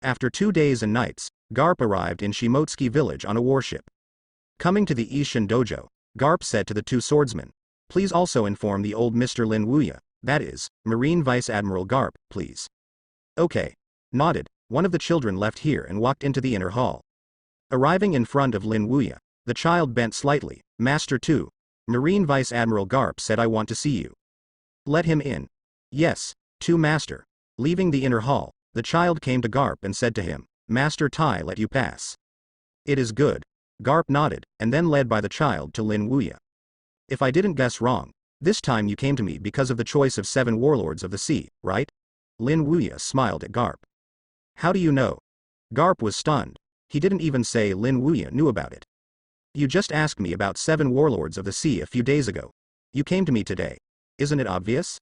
After 2 days and nights, Garp arrived in Shimotsuki village on a warship. Coming to the Ishin dojo, Garp said to the 2 swordsmen, "Please also inform the old Mr. Lin Wuya, that is, Marine Vice Admiral Garp, please." "Okay." Nodded, one of the children left here and walked into the inner hall. Arriving in front of Lin Wuya, the child bent slightly. "Master 2. Marine Vice Admiral Garp said I want to see you." "Let him in." "Yes, 2 Master." Leaving the inner hall, the child came to Garp and said to him, "Master Tai let you pass." "It is good." Garp nodded, and then led by the child to Lin Wuya. "If I didn't guess wrong, this time you came to me because of the choice of 7 warlords of the sea, right?" Lin Wuya smiled at Garp. "How do you know?" Garp was stunned. He didn't even say Lin Wuya knew about it. "You just asked me about 7 warlords of the sea a few days ago. You came to me today. Isn't it obvious?"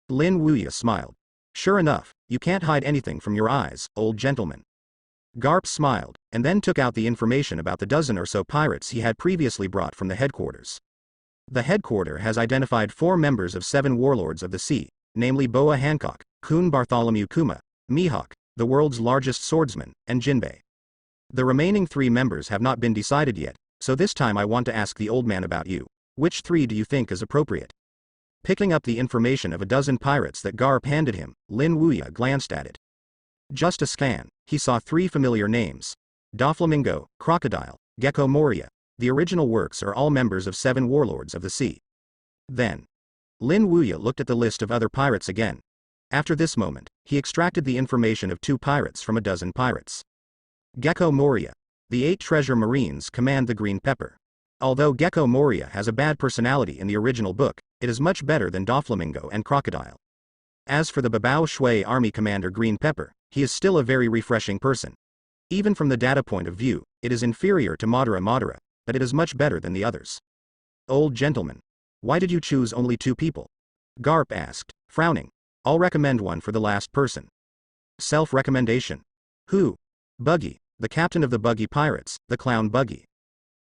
Lin Wuya smiled. "Sure enough, you can't hide anything from your eyes, old gentleman." Garp smiled, and then took out the information about the dozen or so pirates he had previously brought from the headquarters. The headquarters has identified 4 members of 7 warlords of the sea, namely Boa Hancock, Kun Bartholomew Kuma, Mihawk, the world's largest swordsman, and Jinbei. The remaining 3 members have not been decided yet, so this time I want to ask the old man about you. Which 3 do you think is appropriate? Picking up the information of a dozen pirates that Garp handed him, Lin Wuya glanced at it. Just a scan, he saw 3 familiar names. Doflamingo, Crocodile, Gecko Moria. The original works are all members of 7 warlords of the sea. Then, Lin Wuya looked at the list of other pirates again. After this moment, he extracted the information of 2 pirates from a dozen pirates. Gecko Moria. The 8 treasure marines command the Green Pepper. Although Gecko Moria has a bad personality in the original book, it is much better than Doflamingo and Crocodile. As for the Babao Shui Army Commander Green Pepper, he is still a very refreshing person. Even from the data point of view, it is inferior to Madara, but it is much better than the others. "Old gentleman. Why did you choose only 2 people?" Garp asked, frowning. "I'll recommend one for the last person." Self-recommendation. "Who?" "Buggy, the captain of the Buggy Pirates, the clown Buggy."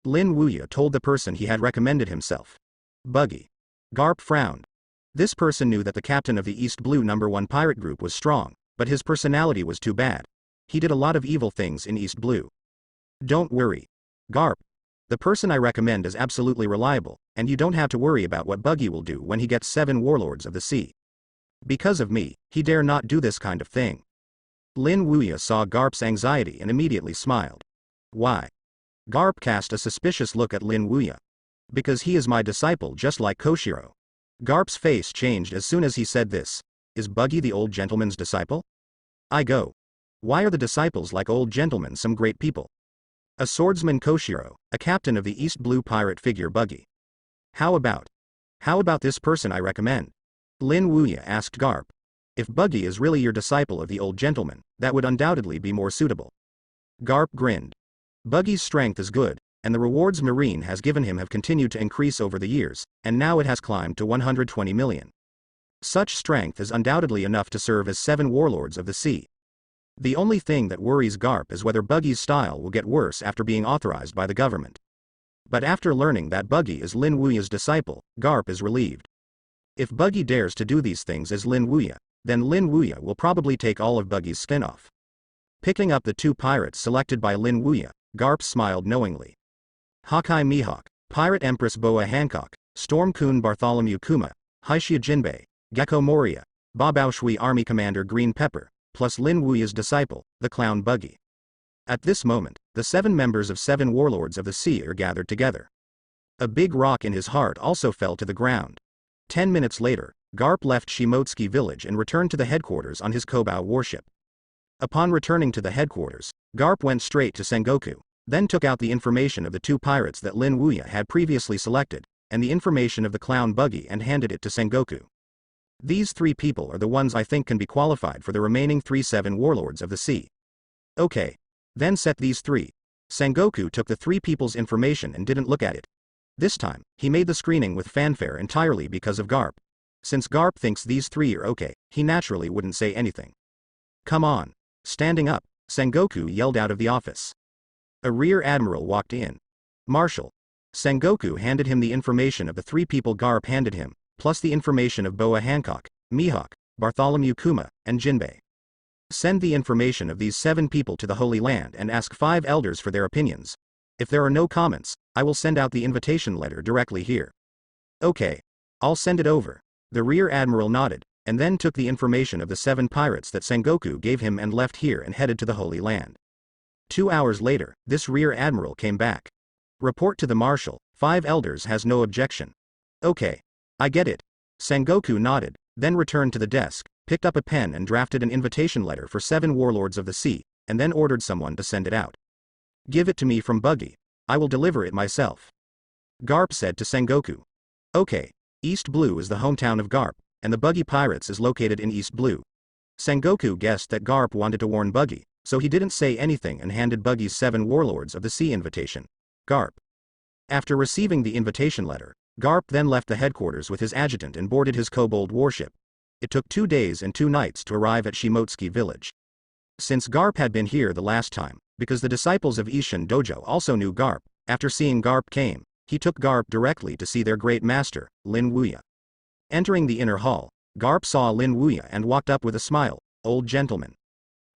Lin Wuya told the person he had recommended himself. "Buggy." Garp frowned. This person knew that the captain of the East Blue No. 1 pirate group was strong, but his personality was too bad. He did a lot of evil things in East Blue. "Don't worry. Garp. The person I recommend is absolutely reliable, and you don't have to worry about what Buggy will do when he gets 7 warlords of the sea. Because of me, he dare not do this kind of thing." Lin Wuya saw Garp's anxiety and immediately smiled. "Why?" Garp cast a suspicious look at Lin Wuya. "Because he is my disciple just like Koshiro." Garp's face changed as soon as he said this. "Is Buggy the old gentleman's disciple?" "I go. Why are the disciples like old gentlemen some great people?" "A swordsman Koshiro, a captain of the East Blue pirate figure Buggy." How about this person I recommend?" Lin Wuya asked Garp. "If Buggy is really your disciple of the old gentleman, that would undoubtedly be more suitable." Garp grinned. "Buggy's strength is good, and the rewards Marine has given him have continued to increase over the years, and now it has climbed to 120 million. Such strength is undoubtedly enough to serve as 7 warlords of the sea. The only thing that worries Garp is whether Buggy's style will get worse after being authorized by the government. But after learning that Buggy is Lin Wuya's disciple, Garp is relieved. If Buggy dares to do these things as Lin Wuya, then Lin Wuya will probably take all of Buggy's skin off. Picking up the 2 pirates selected by Lin Wuya, Garp smiled knowingly. Hawkeye Mihawk, Pirate Empress Boa Hancock, Storm Kun Bartholomew Kuma, Haishia Jinbei, Gecko Moria, Babao Shui Army Commander Green Pepper, plus Lin Wuya's disciple, the clown Buggy. At this moment, the 7 members of 7 warlords of the sea are gathered together. A big rock in his heart also fell to the ground. 10 minutes later, Garp left Shimotsuki village and returned to the headquarters on his Kobao warship. Upon returning to the headquarters, Garp went straight to Sengoku, then took out the information of the 2 pirates that Lin Wuya had previously selected, and the information of the clown Buggy and handed it to Sengoku. "These 3 people are the ones I think can be qualified for the remaining 7 warlords of the sea." "Okay. Then set these 3. Sengoku took the 3 people's information and didn't look at it. This time, he made the screening with fanfare entirely because of Garp. Since Garp thinks these 3 are okay, he naturally wouldn't say anything. "Come on." Standing up, Sengoku yelled out of the office. A rear admiral walked in. "Marshal." Sengoku handed him the information of the 3 people Garp handed him, plus the information of Boa Hancock, Mihawk, Bartholomew Kuma, and Jinbei. Send the information of these 7 people to the Holy Land and ask 5 elders for their opinions. If there are no comments, I will send out the invitation letter directly here. Okay. I'll send it over. The Rear Admiral nodded, and then took the information of the 7 pirates that Sengoku gave him and left here and headed to the Holy Land. 2 hours later, this Rear Admiral came back. Report to the Marshal, 5 elders has no objection. Okay. I get it. Sengoku nodded, then returned to the desk, picked up a pen and drafted an invitation letter for 7 warlords of the sea, and then ordered someone to send it out. Give it to me from Buggy. I will deliver it myself. Garp said to Sengoku. Okay. East Blue is the hometown of Garp, and the Buggy Pirates is located in East Blue. Sengoku guessed that Garp wanted to warn Buggy, so he didn't say anything and handed Buggy's 7 warlords of the sea invitation. Garp. After receiving the invitation letter, Garp then left the headquarters with his adjutant and boarded his kobold warship. It took 2 days and 2 nights to arrive at Shimotsuki village. Since Garp had been here the last time, because the disciples of Ishin Dojo also knew Garp, after seeing Garp came, he took Garp directly to see their great master, Lin Wuya. Entering the inner hall, Garp saw Lin Wuya and walked up with a smile. Old gentleman.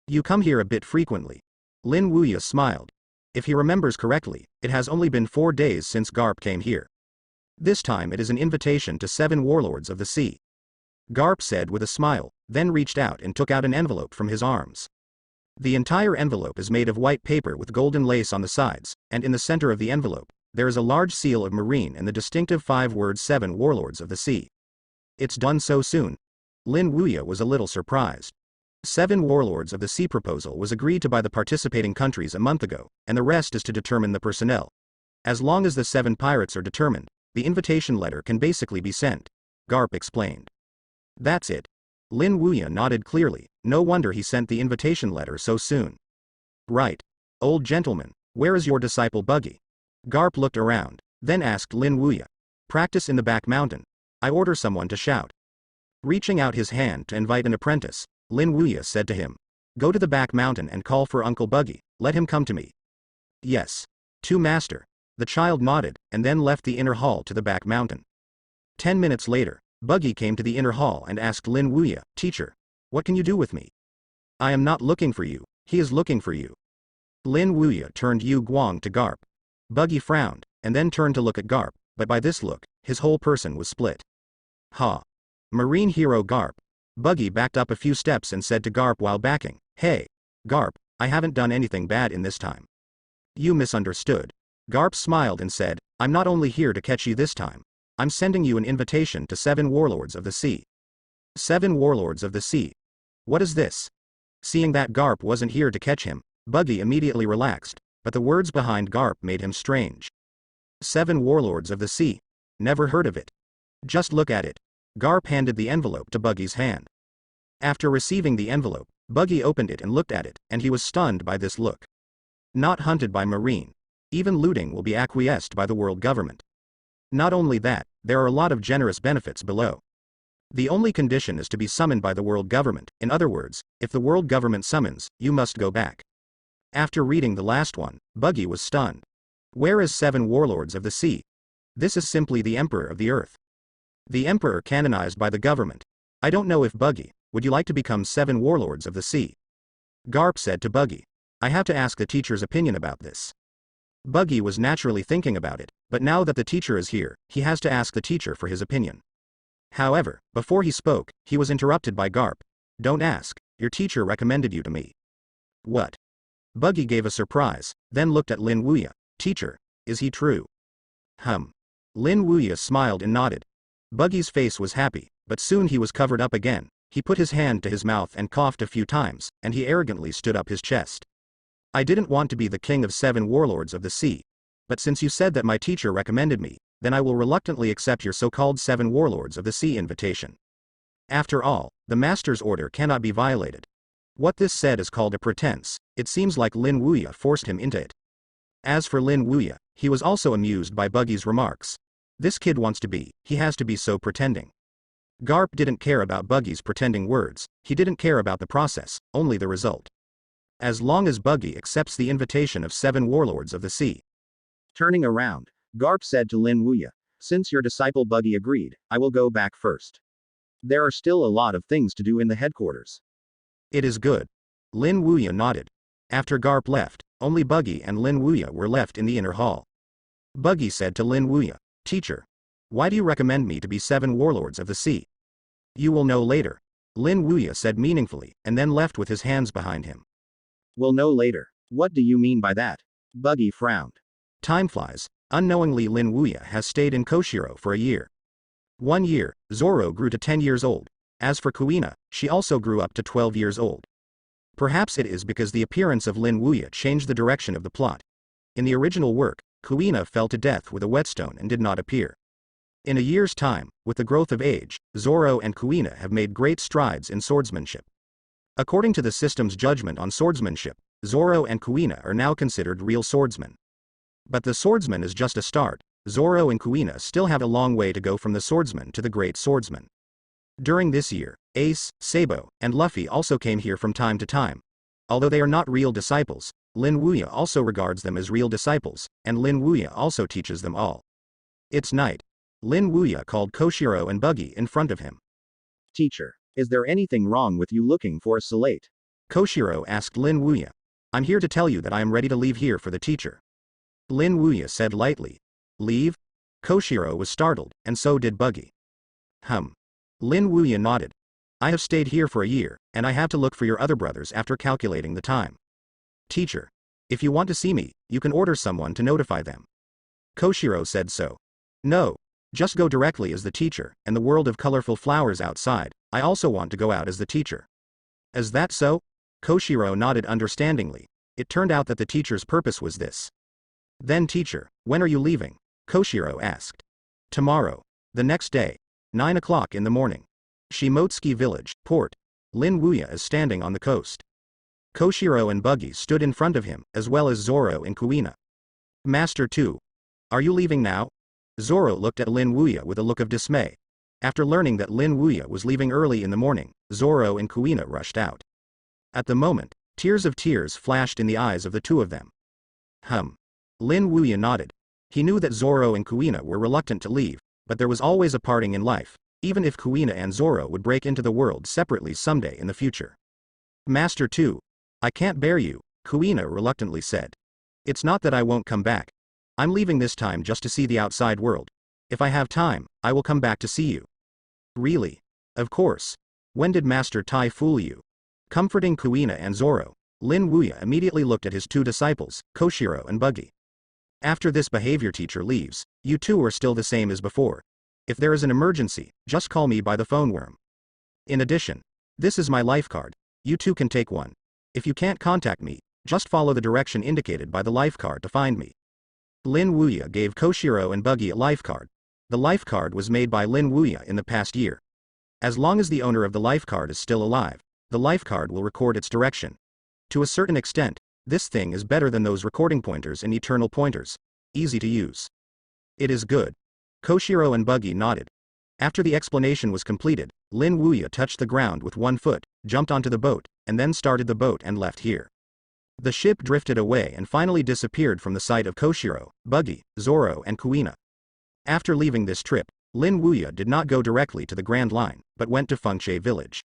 You come here a bit frequently. Lin Wuya smiled. If he remembers correctly, it has only been 4 days since Garp came here. This time it is an invitation to 7 warlords of the sea. Garp said with a smile, then reached out and took out an envelope from his arms. The entire envelope is made of white paper with golden lace on the sides, and in the center of the envelope, there is a large seal of marine and the distinctive 5 words 7 warlords of the sea. It's done so soon. Lin Wuya was a little surprised. 7 warlords of the sea proposal was agreed to by the participating countries a month ago, and the rest is to determine the personnel. As long as the 7 pirates are determined, the invitation letter can basically be sent. Garp explained. That's it. Lin Wuya nodded clearly, no wonder he sent the invitation letter so soon. Right. Old gentleman, where is your disciple Buggy? Garp looked around, then asked Lin Wuya. Practice in the back mountain. I order someone to shout. Reaching out his hand to invite an apprentice, Lin Wuya said to him. Go to the back mountain and call for Uncle Buggy, let him come to me. Yes. To master. The child nodded, and then left the inner hall to the back mountain. 10 minutes later, Buggy came to the inner hall and asked Lin Wuya, Teacher, what can you do with me? I am not looking for you, he is looking for you. Lin Wuya turned Yu Guang to Garp. Buggy frowned, and then turned to look at Garp, but by this look, his whole person was split. Ha! Marine hero Garp. Buggy backed up a few steps and said to Garp while backing, Hey, Garp, I haven't done anything bad in this time. You misunderstood. Garp smiled and said, I'm not only here to catch you this time. I'm sending you an invitation to 7 warlords of the sea. 7 warlords of the sea. What is this? Seeing that Garp wasn't here to catch him, Buggy immediately relaxed, but the words behind Garp made him strange. 7 warlords of the sea. Never heard of it. Just look at it. Garp handed the envelope to Buggy's hand. After receiving the envelope, Buggy opened it and looked at it, and he was stunned by this look. Not hunted by Marine. Even looting will be acquiesced by the world government. Not only that, there are a lot of generous benefits below. The only condition is to be summoned by the world government. In other words, if the world government summons, you must go back. After reading the last one, Buggy was stunned. Where is 7 warlords of the sea? This is simply the Emperor of the Earth. The Emperor canonized by the government. I don't know if Buggy, would you like to become 7 warlords of the sea? Garp said to Buggy. I have to ask the teacher's opinion about this. Buggy was naturally thinking about it, but now that the teacher is here, he has to ask the teacher for his opinion. However, before he spoke, he was interrupted by Garp. Don't ask, your teacher recommended you to me. What? Buggy gave a surprise, then looked at Lin Wuya. Teacher, is he true? Lin Wuya smiled and nodded. Buggy's face was happy, but soon he was covered up again. He put his hand to his mouth and coughed a few times, and he arrogantly stood up his chest. I didn't want to be the king of 7 warlords of the sea. But since you said that my teacher recommended me, then I will reluctantly accept your so-called 7 warlords of the sea invitation. After all, the master's order cannot be violated. What this said is called a pretense. It seems like Lin Wuya forced him into it. As for Lin Wuya, he was also amused by Buggy's remarks. This kid wants to be, he has to be so pretending. Garp didn't care about Buggy's pretending words, he didn't care about the process, only the result. As long as Buggy accepts the invitation of 7 warlords of the sea. Turning around, Garp said to Lin Wuya, since your disciple Buggy agreed, I will go back first. There are still a lot of things to do in the headquarters. It is good. Lin Wuya nodded. After Garp left, only Buggy and Lin Wuya were left in the inner hall. Buggy said to Lin Wuya, "Teacher, why do you recommend me to be 7 warlords of the sea?" "You will know later," Lin Wuya said meaningfully, and then left with his hands behind him. "We'll know later. What do you mean by that?" Buggy frowned. Time flies. Unknowingly, Lin Wuya has stayed in Koshiro for a year. 1 year, Zoro grew to 10 years old. As for Kuina, she also grew up to 12 years old. Perhaps it is because the appearance of Lin Wuya changed the direction of the plot. In the original work, Kuina fell to death with a whetstone and did not appear. In a year's time, with the growth of age, Zoro and Kuina have made great strides in swordsmanship. According to the system's judgment on swordsmanship, Zoro and Kuina are now considered real swordsmen. But the swordsman is just a start. Zoro and Kuina still have a long way to go from the swordsman to the great swordsman. During this year, Ace, Sabo, and Luffy also came here from time to time. Although they are not real disciples, Lin Wuya also regards them as real disciples, and Lin Wuya also teaches them all. It's night. Lin Wuya called Koshiro and Buggy in front of him. "Teacher, is there anything wrong with you looking for a salate?" Koshiro asked Lin Wuya. "I'm here to tell you that I am ready to leave here for the teacher." Lin Wuya said lightly. "Leave?" Koshiro was startled, and so did Buggy. Lin Wuya nodded. "I have stayed here for a year, and I have to look for your other brothers after calculating the time. Teacher, if you want to see me, you can order someone to notify them." Koshiro said so. "No. Just go directly as the teacher, and the world of colorful flowers outside. I also want to go out as the teacher." "Is that so?" Koshiro nodded understandingly. It turned out that the teacher's purpose was this. "Then teacher, when are you leaving?" Koshiro asked. "Tomorrow. The next day. 9 o'clock in the morning. Shimotsuki Village, port." Lin Wuya is standing on the coast. Koshiro and Buggy stood in front of him, as well as Zoro and Kuina. "Master 2. Are you leaving now?" Zoro looked at Lin Wuya with a look of dismay. After learning that Lin Wuya was leaving early in the morning, Zoro and Kuina rushed out. At the moment, tears flashed in the eyes of the two of them. Lin Wuya nodded. He knew that Zoro and Kuina were reluctant to leave, but there was always a parting in life, even if Kuina and Zoro would break into the world separately someday in the future. "Master 2. I can't bear you," Kuina reluctantly said. "It's not that I won't come back. I'm leaving this time just to see the outside world. If I have time, I will come back to see you." "Really? Of course. When did Master Tai fool you?" Comforting Kuina and Zoro, Lin Wuya immediately looked at his 2 disciples, Koshiro and Buggy. "After this behavior teacher leaves, you 2 are still the same as before. If there is an emergency, just call me by the phone worm. In addition, this is my life card. You 2 can take one. If you can't contact me, just follow the direction indicated by the life card to find me." Lin Wuya gave Koshiro and Buggy a life card. The life card was made by Lin Wuya in the past year. As long as the owner of the life card is still alive, the life card will record its direction. To a certain extent, this thing is better than those recording pointers and eternal pointers. Easy to use. "It is good." Koshiro and Buggy nodded. After the explanation was completed, Lin Wuya touched the ground with 1 foot, jumped onto the boat, and then started the boat and left here. The ship drifted away and finally disappeared from the sight of Koshiro, Buggy, Zoro and Kuina. After leaving this trip, Lin Wuya did not go directly to the Grand Line, but went to Fengche Village.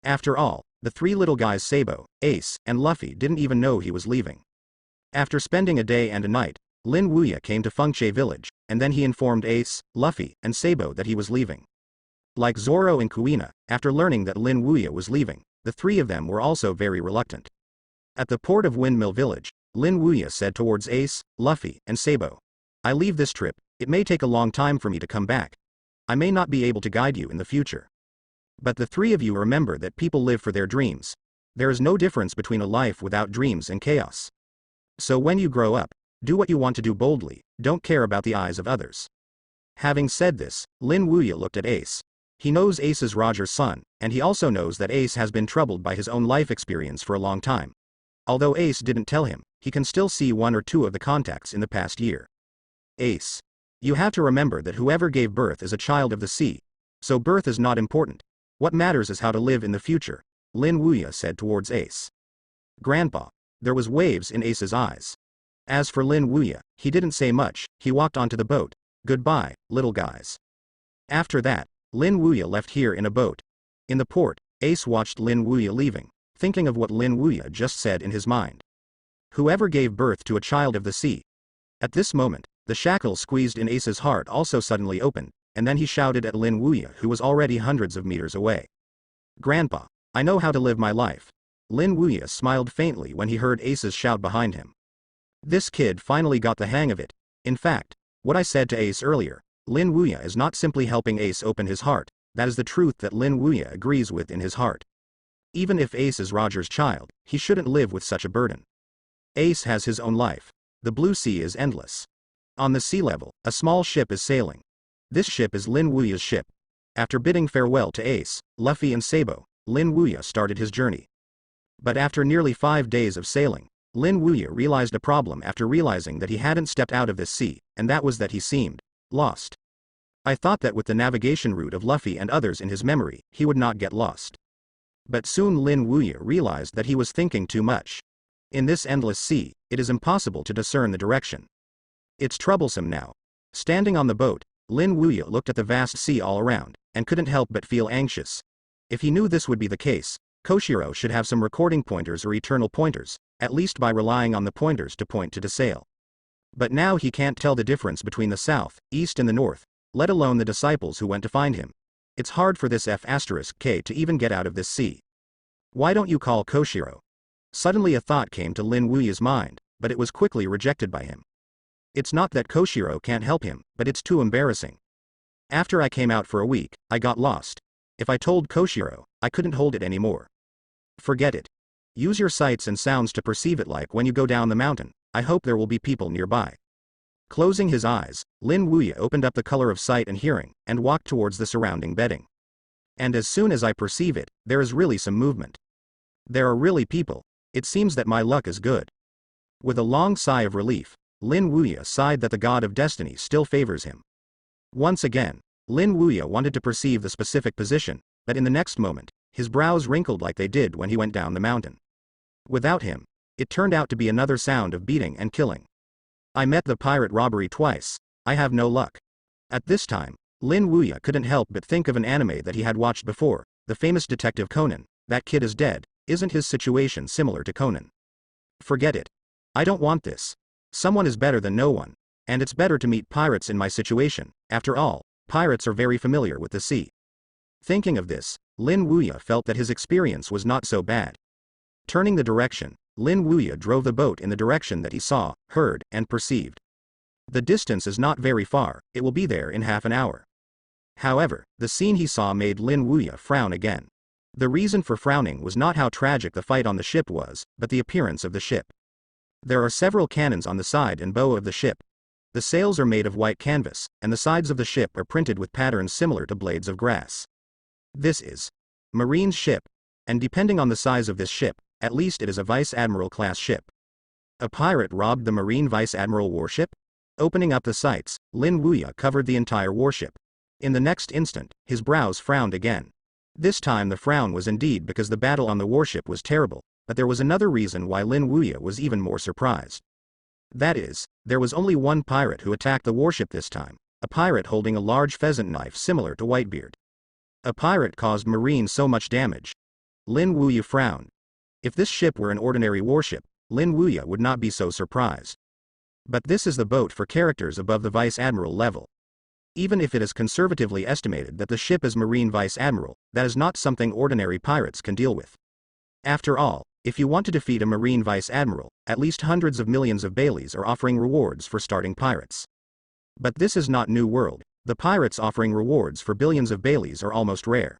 After all, the 3 little guys Sabo, Ace, and Luffy didn't even know he was leaving. After spending a day and a night, Lin Wuya came to Fengche Village, and then he informed Ace, Luffy, and Sabo that he was leaving. Like Zoro and Kuina, after learning that Lin Wuya was leaving, the 3 of them were also very reluctant. At the port of Windmill Village, Lin Wuya said towards Ace, Luffy, and Sabo, "I leave this trip. It may take a long time for me to come back. I may not be able to guide you in the future. But the 3 of you remember that people live for their dreams. There is no difference between a life without dreams and chaos. So when you grow up, do what you want to do boldly, don't care about the eyes of others." Having said this, Lin Wuya looked at Ace. He knows Ace is Roger's son, and he also knows that Ace has been troubled by his own life experience for a long time. Although Ace didn't tell him, he can still see 1 or 2 of the contacts in the past year. "Ace. You have to remember that whoever gave birth is a child of the sea. So birth is not important. What matters is how to live in the future," Lin Wuya said towards Ace. "Grandpa." There was waves in Ace's eyes. As for Lin Wuya, he didn't say much, he walked onto the boat. "Goodbye, little guys." After that, Lin Wuya left here in a boat. In the port, Ace watched Lin Wuya leaving. thinking of what Lin Wuya just said in his mind. Whoever gave birth to a child of the sea. At this moment, the shackle squeezed in Ace's heart also suddenly opened, and then he shouted at Lin Wuya, who was already hundreds of meters away. "Grandpa, I know how to live my life." Lin Wuya smiled faintly when he heard Ace's shout behind him. This kid finally got the hang of it. In fact, what I said to Ace earlier, Lin Wuya is not simply helping Ace open his heart, that is the truth that Lin Wuya agrees with in his heart. Even if Ace is Roger's child, he shouldn't live with such a burden. Ace has his own life. The blue sea is endless. On the sea level, a small ship is sailing. This ship is Lin Wuya's ship. After bidding farewell to Ace, Luffy and Sabo, Lin Wuya started his journey. But after nearly 5 days of sailing, Lin Wuya realized a problem after realizing that he hadn't stepped out of this sea, and that was that he seemed lost. I thought that with the navigation route of Luffy and others in his memory, he would not get lost. But soon Lin Wuya realized that he was thinking too much. In this endless sea, it is impossible to discern the direction. It's troublesome now. Standing on the boat, Lin Wuya looked at the vast sea all around, and couldn't help but feel anxious. If he knew this would be the case, Koshiro should have some recording pointers or eternal pointers, at least by relying on the pointers to point to sail. But now he can't tell the difference between the south, east and the north, let alone the disciples who went to find him. It's hard for this F*K to even get out of this sea. Why don't you call Koshiro? Suddenly a thought came to Lin Wuya's mind, but it was quickly rejected by him. It's not that Koshiro can't help him, but it's too embarrassing. After I came out for a week, I got lost. If I told Koshiro, I couldn't hold it anymore. Forget it. Use your sights and sounds to perceive it, like when you go down the mountain. I hope there will be people nearby. Closing his eyes, Lin Wuya opened up the color of sight and hearing, and walked towards the surrounding bedding. And as soon as I perceive it, there is really some movement. There are really people. It seems that my luck is good. With a long sigh of relief, Lin Wuya sighed that the god of destiny still favors him. Once again, Lin Wuya wanted to perceive the specific position, but in the next moment, his brows wrinkled like they did when he went down the mountain. Without him, it turned out to be another sound of beating and killing. I met the pirate robbery twice. I have no luck. At this time, Lin Wuya couldn't help but think of an anime that he had watched before, the famous Detective Conan. That kid is dead. Isn't his situation similar to Conan? Forget it. I don't want this. Someone is better than no one. And it's better to meet pirates in my situation. After all, pirates are very familiar with the sea. Thinking of this, Lin Wuya felt that his experience was not so bad. Turning the direction, Lin Wuya drove the boat in the direction that he saw, heard, and perceived. The distance is not very far, it will be there in half an hour. However, the scene he saw made Lin Wuya frown again. The reason for frowning was not how tragic the fight on the ship was, but the appearance of the ship. There are several cannons on the side and bow of the ship. The sails are made of white canvas, and the sides of the ship are printed with patterns similar to blades of grass. This is Marine's ship, and depending on the size of this ship, at least it is a Vice Admiral class ship. A pirate robbed the Marine Vice Admiral warship? Opening up the sights, Lin Wuya covered the entire warship. In the next instant, his brows frowned again. This time the frown was indeed because the battle on the warship was terrible, but there was another reason why Lin Wuya was even more surprised. That is, there was only one pirate who attacked the warship this time, a pirate holding a large pheasant knife similar to Whitebeard. A pirate caused Marine so much damage. Lin Wuya frowned. If this ship were an ordinary warship, Lin Wuya would not be so surprised. But this is the boat for characters above the Vice Admiral level. Even if it is conservatively estimated that the ship is Marine Vice Admiral, that is not something ordinary pirates can deal with. After all, if you want to defeat a Marine Vice Admiral, at least hundreds of millions of Baileys are offering rewards for starting pirates. But this is not New World. The pirates offering rewards for billions of Baileys are almost rare.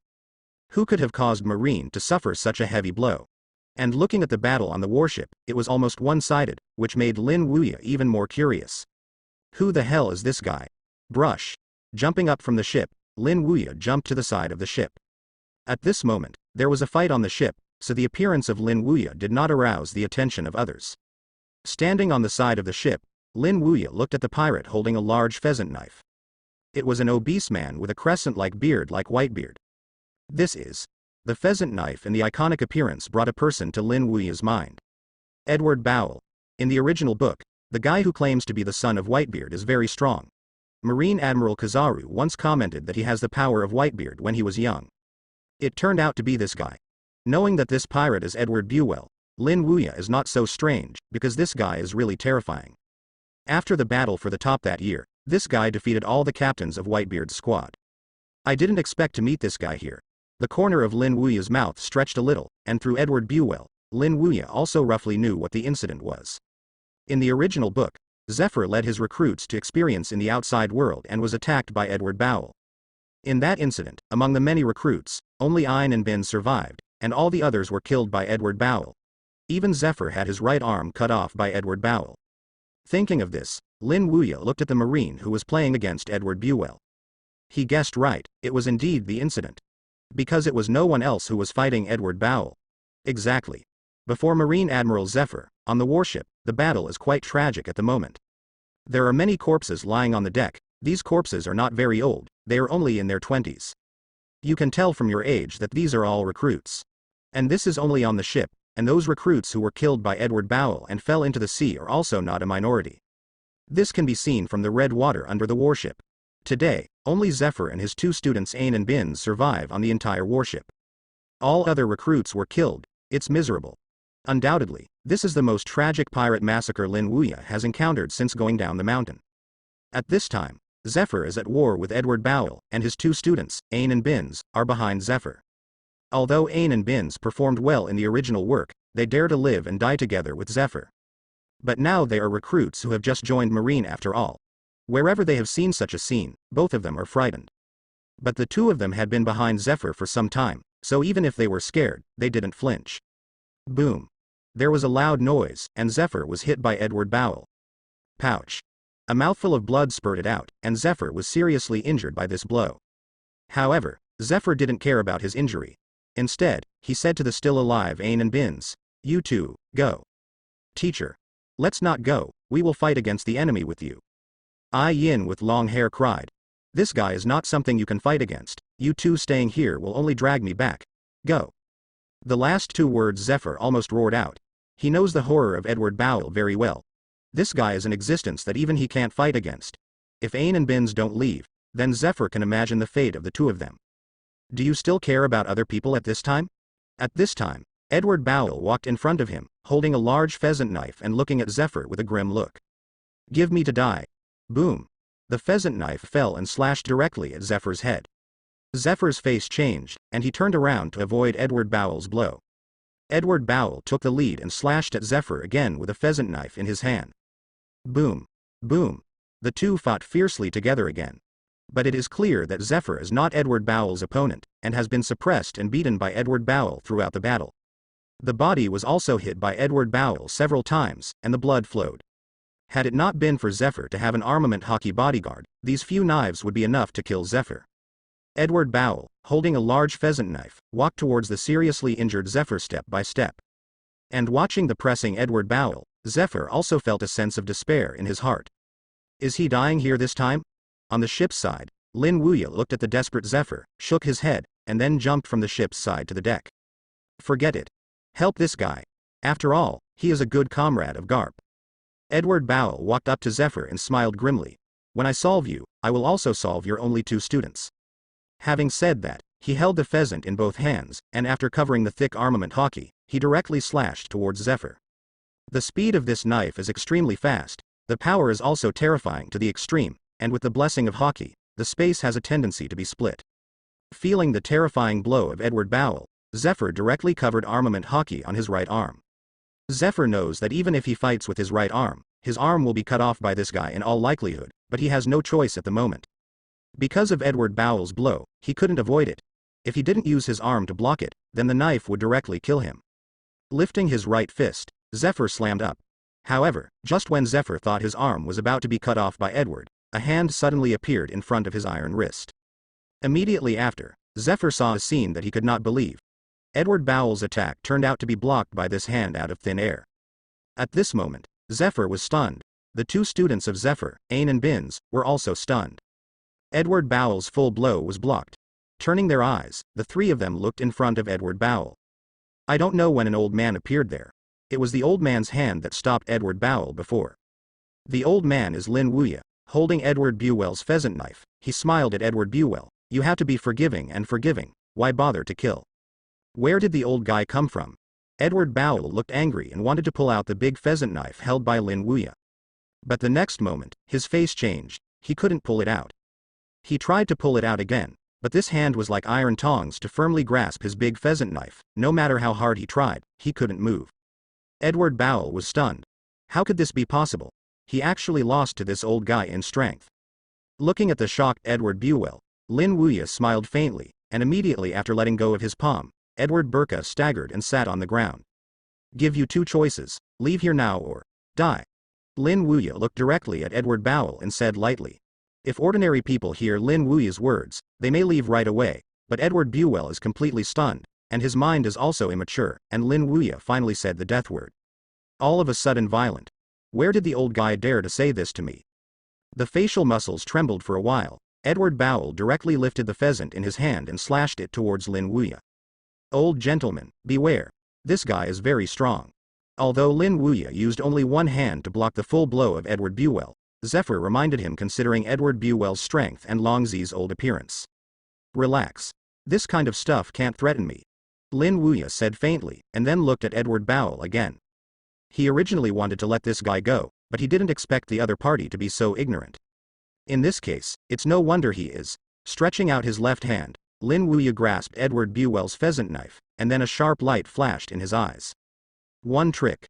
Who could have caused Marine to suffer such a heavy blow? And looking at the battle on the warship, it was almost one-sided, which made Lin Wuya even more curious. Who the hell is this guy? Brush. Jumping up from the ship, Lin Wuya jumped to the side of the ship. At this moment, there was a fight on the ship, so the appearance of Lin Wuya did not arouse the attention of others. Standing on the side of the ship, Lin Wuya looked at the pirate holding a large pheasant knife. It was an obese man with a crescent-like beard like Whitebeard. This is. The pheasant knife and the iconic appearance brought a person to Lin Wuya's mind. Edward Bowell. In the original book, the guy who claims to be the son of Whitebeard is very strong. Marine Admiral Kizaru once commented that he has the power of Whitebeard when he was young. It turned out to be this guy. Knowing that this pirate is Edward Buell, Lin Wuya is not so strange, because this guy is really terrifying. After the battle for the top that year, this guy defeated all the captains of Whitebeard's squad. I didn't expect to meet this guy here. The corner of Lin Wuya's mouth stretched a little, and through Edward Buell, Lin Wuya also roughly knew what the incident was. In the original book, Zephyr led his recruits to experience in the outside world and was attacked by Edward Buell. In that incident, among the many recruits, only Ein and Bin survived, and all the others were killed by Edward Buell. Even Zephyr had his right arm cut off by Edward Buell. Thinking of this, Lin Wuya looked at the Marine who was playing against Edward Buell. He guessed right, it was indeed the incident. Because it was no one else who was fighting Edward Buell. Exactly. Before Marine Admiral Zephyr, on the warship, the battle is quite tragic at the moment. There are many corpses lying on the deck. These corpses are not very old, they are only in their 20s. You can tell from your age that these are all recruits. And this is only on the ship, and those recruits who were killed by Edward Buell and fell into the sea are also not a minority. This can be seen from the red water under the warship. Today, only Zephyr and his 2 students Ein and Bin survive on the entire warship. All other recruits were killed. It's miserable. Undoubtedly, this is the most tragic pirate massacre Lin Wuya has encountered since going down the mountain. At this time, Zephyr is at war with Edward Buell, and his 2 students, Ein and Bins, are behind Zephyr. Although Ein and Bins performed well in the original work, they dare to live and die together with Zephyr. But now they are recruits who have just joined Marine after all. Wherever they have seen such a scene, both of them are frightened. But the 2 of them had been behind Zephyr for some time, so even if they were scared, they didn't flinch. Boom. There was a loud noise, and Zephyr was hit by Edward Buell. Pouch. A mouthful of blood spurted out, and Zephyr was seriously injured by this blow. However, Zephyr didn't care about his injury. Instead, he said to the still alive Ein and Bins, "You 2, go." "Teacher. Let's not go, we will fight against the enemy with you." Ai Yin with long hair cried. "This guy is not something you can fight against, you 2 staying here will only drag me back. Go." The last 2 words Zephyr almost roared out. He knows the horror of Edward Buell very well. This guy is an existence that even he can't fight against. If Ein and Bins don't leave, then Zephyr can imagine the fate of the 2 of them. Do you still care about other people at this time? At this time, Edward Buell walked in front of him, holding a large pheasant knife and looking at Zephyr with a grim look. "Give me to die." Boom. The pheasant knife fell and slashed directly at Zephyr's head. Zephyr's face changed, and he turned around to avoid Edward Buell's blow. Edward Buell took the lead and slashed at Zephyr again with a pheasant knife in his hand. Boom. Boom. The 2 fought fiercely together again. But it is clear that Zephyr is not Edward Buell's opponent, and has been suppressed and beaten by Edward Buell throughout the battle. The body was also hit by Edward Buell several times, and the blood flowed. Had it not been for Zephyr to have an armament hockey bodyguard, these few knives would be enough to kill Zephyr. Edward Buell, holding a large pheasant knife, walked towards the seriously injured Zephyr step by step. And watching the pressing Edward Buell, Zephyr also felt a sense of despair in his heart. Is he dying here this time? On the ship's side, Lin Wuya looked at the desperate Zephyr, shook his head, and then jumped from the ship's side to the deck. Forget it. Help this guy. After all, he is a good comrade of Garp. Edward Buell walked up to Zephyr and smiled grimly. When I solve you, I will also solve your only 2 students. Having said that, he held the pheasant in both hands, and after covering the thick armament hockey, he directly slashed towards Zephyr. The speed of this knife is extremely fast, the power is also terrifying to the extreme, and with the blessing of hockey, the space has a tendency to be split. Feeling the terrifying blow of Edward Buell, Zephyr directly covered armament hockey on his right arm. Zephyr knows that even if he fights with his right arm, his arm will be cut off by this guy in all likelihood, but he has no choice at the moment. Because of Edward Buell's blow, he couldn't avoid it. If he didn't use his arm to block it, then the knife would directly kill him. Lifting his right fist, Zephyr slammed up. However, just when Zephyr thought his arm was about to be cut off by Edward, a hand suddenly appeared in front of his iron wrist. Immediately after, Zephyr saw a scene that he could not believe. Edward Buell's attack turned out to be blocked by this hand out of thin air. At this moment, Zephyr was stunned. The 2 students of Zephyr, Ein and Bins, were also stunned. Edward Buell's full blow was blocked. Turning their eyes, the 3 of them looked in front of Edward Buell. I don't know when an old man appeared there. It was the old man's hand that stopped Edward Buell before. The old man is Lin Wuya, holding Edward Buell's pheasant knife. He smiled at Edward Buell. You have to be forgiving and forgiving, why bother to kill? Where did the old guy come from? Edward Bowell looked angry and wanted to pull out the big pheasant knife held by Lin Wuya. But the next moment, his face changed. He couldn't pull it out. He tried to pull it out again, but this hand was like iron tongs to firmly grasp his big pheasant knife. No matter how hard he tried, he couldn't move. Edward Bowell was stunned. How could this be possible? He actually lost to this old guy in strength. Looking at the shocked Edward Bowell, Lin Wuya smiled faintly, and immediately after letting go of his palm, Edward Burka staggered and sat on the ground. Give you two choices, leave here now or die. Lin Wuya looked directly at Edward Bowell and said lightly. If ordinary people hear Lin Wuya's words, they may leave right away, but Edward Bowell is completely stunned, and his mind is also immature, and Lin Wuya finally said the death word. All of a sudden violent. Where did the old guy dare to say this to me? The facial muscles trembled for a while. Edward Bowell directly lifted the pheasant in his hand and slashed it towards Lin Wuya. Old gentleman, beware. This guy is very strong. Although Lin Wuya used only one hand to block the full blow of Edward Bowell, Zephyr reminded him considering Edward Bowell's strength and Longzi's old appearance. Relax. This kind of stuff can't threaten me. Lin Wuya said faintly, and then looked at Edward Bowell again. He originally wanted to let this guy go, but he didn't expect the other party to be so ignorant. In this case, it's no wonder he is. Stretching out his left hand, Lin Wuya grasped Edward Bowell's pheasant knife, and then a sharp light flashed in his eyes. One trick.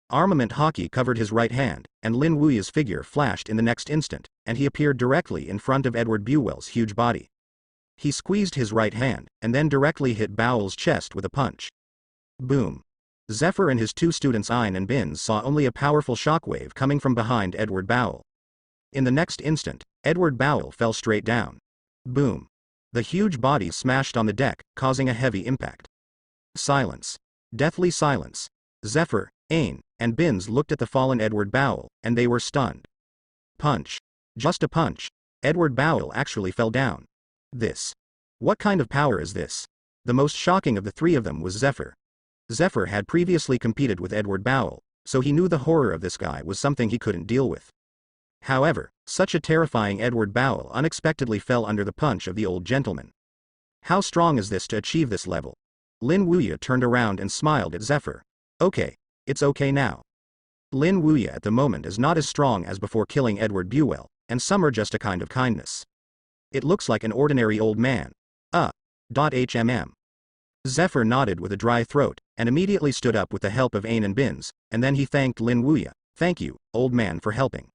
Armament hockey covered his right hand, and Lin Wuya's figure flashed in the next instant, and he appeared directly in front of Edward Bowell's huge body. He squeezed his right hand, and then directly hit Bowell's chest with a punch. Boom. Zephyr and his two students Ein and Bins saw only a powerful shockwave coming from behind Edward Bowell. In the next instant, Edward Bowell fell straight down. Boom. The huge body smashed on the deck, causing a heavy impact. Silence. Deathly silence. Zephyr, Ein, and Bins looked at the fallen Edward Bowell, and they were stunned. Punch. Just a punch. Edward Bowell actually fell down. This. What kind of power is this? The most shocking of the three of them was Zephyr. Zephyr had previously competed with Edward Bowell, so he knew the horror of this guy was something he couldn't deal with. However, such a terrifying Edward Bowell unexpectedly fell under the punch of the old gentleman. How strong is this to achieve this level? Lin Wuya turned around and smiled at Zephyr. Okay. It's okay now. Lin Wuya at the moment is not as strong as before killing Edward Bowell, and some are just a kind of kindness. It looks like an ordinary old man. HMM. Zephyr nodded with a dry throat, and immediately stood up with the help of Ein and Bins, and then he thanked Lin Wuya. Thank you, old man, for helping.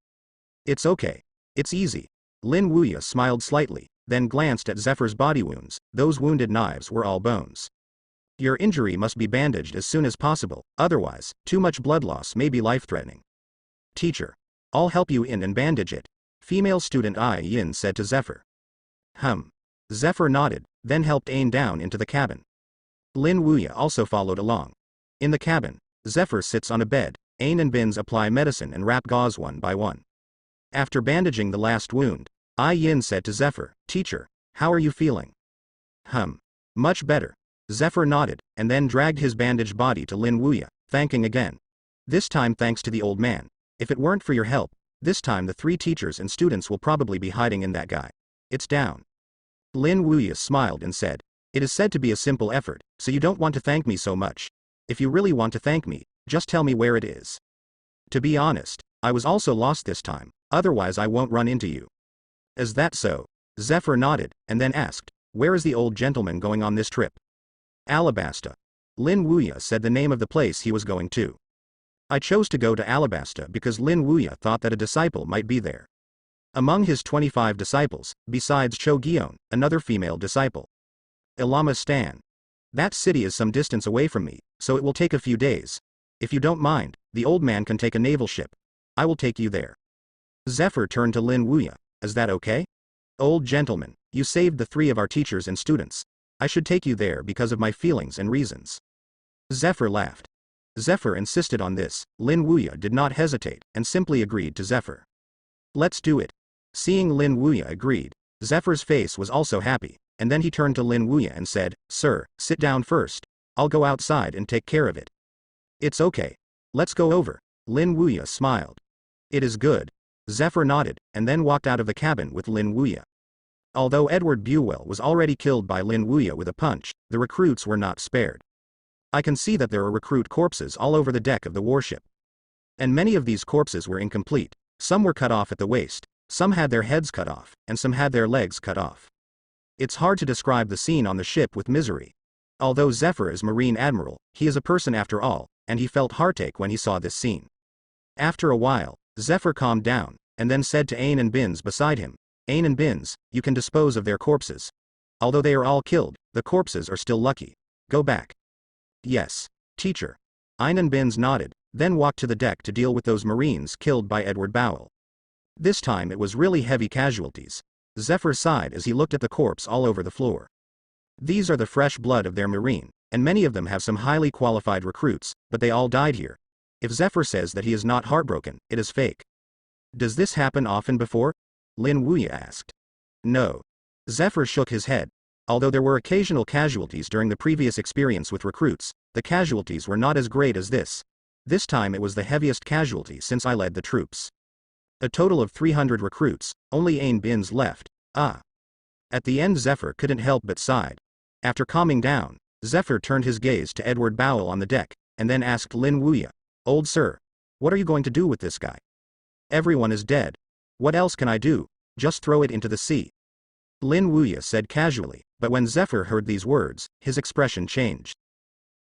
It's okay. It's easy. Lin Wuya smiled slightly, then glanced at Zephyr's body wounds. Those wounded knives were all bones. Your injury must be bandaged as soon as possible, otherwise, too much blood loss may be life-threatening. Teacher. I'll help you in and bandage it. Female student Ai Yin said to Zephyr. Zephyr nodded, then helped Ein down into the cabin. Lin Wuya also followed along. In the cabin, Zephyr sits on a bed, Ein and Bins apply medicine and wrap gauze one by one. After bandaging the last wound, Ai Yin said to Zephyr, Teacher, how are you feeling? Much better. Zephyr nodded, and then dragged his bandaged body to Lin Wuya, thanking again. This time thanks to the old man. If it weren't for your help, this time the three teachers and students will probably be hiding in that guy. It's down. Lin Wuya smiled and said, It is said to be a simple effort, so you don't want to thank me so much. If you really want to thank me, just tell me where it is. To be honest, I was also lost this time, otherwise I won't run into you. Is that so? Zephyr nodded, and then asked, Where is the old gentleman going on this trip? Alabasta. Lin Wuya said the name of the place he was going to. I chose to go to Alabasta because Lin Wuya thought that a disciple might be there. Among his 25 disciples, besides Cho Gyeon, another female disciple. Ilama Stan. That city is some distance away from me, so it will take a few days. If you don't mind, the old man can take a naval ship. I will take you there. Zephyr turned to Lin Wuya. Is that okay? Old gentleman, you saved the three of our teachers and students. I should take you there because of my feelings and reasons. Zephyr laughed. Zephyr insisted on this. Lin Wuya did not hesitate, and simply agreed to Zephyr. Let's do it. Seeing Lin Wuya agreed, Zephyr's face was also happy, and then he turned to Lin Wuya and said, Sir, sit down first. I'll go outside and take care of it. It's okay. Let's go over. Lin Wuya smiled. It is good. Zephyr nodded, and then walked out of the cabin with Lin Wuya. Although Edward Buell was already killed by Lin Wuya with a punch, the recruits were not spared. I can see that there are recruit corpses all over the deck of the warship. And many of these corpses were incomplete. Some were cut off at the waist, some had their heads cut off, and some had their legs cut off. It's hard to describe the scene on the ship with misery. Although Zephyr is Marine Admiral, he is a person after all, and he felt heartache when he saw this scene. After a while, Zephyr calmed down, and then said to Ain and Bins beside him, Ain and Bins, you can dispose of their corpses. Although they are all killed, the corpses are still lucky. Go back. Yes, teacher. Ain and Bins nodded, then walked to the deck to deal with those Marines killed by Edward Buell. This time it was really heavy casualties. Zephyr sighed as he looked at the corpse all over the floor. These are the fresh blood of their Marine, and many of them have some highly qualified recruits, but they all died here. If Zephyr says that he is not heartbroken, it is fake. Does this happen often before? Lin Wuya asked. No. Zephyr shook his head. Although there were occasional casualties during the previous experience with recruits, the casualties were not as great as this. This time it was the heaviest casualty since I led the troops. A total of 300 recruits, only Ain Bins left. Ah. At the end Zephyr couldn't help but sighed. After calming down, Zephyr turned his gaze to Edward Buell on the deck, and then asked Lin Wuya, Old sir, what are you going to do with this guy? Everyone is dead. What else can I do? Just throw it into the sea. Lin Wuya said casually, but when Zephyr heard these words, his expression changed.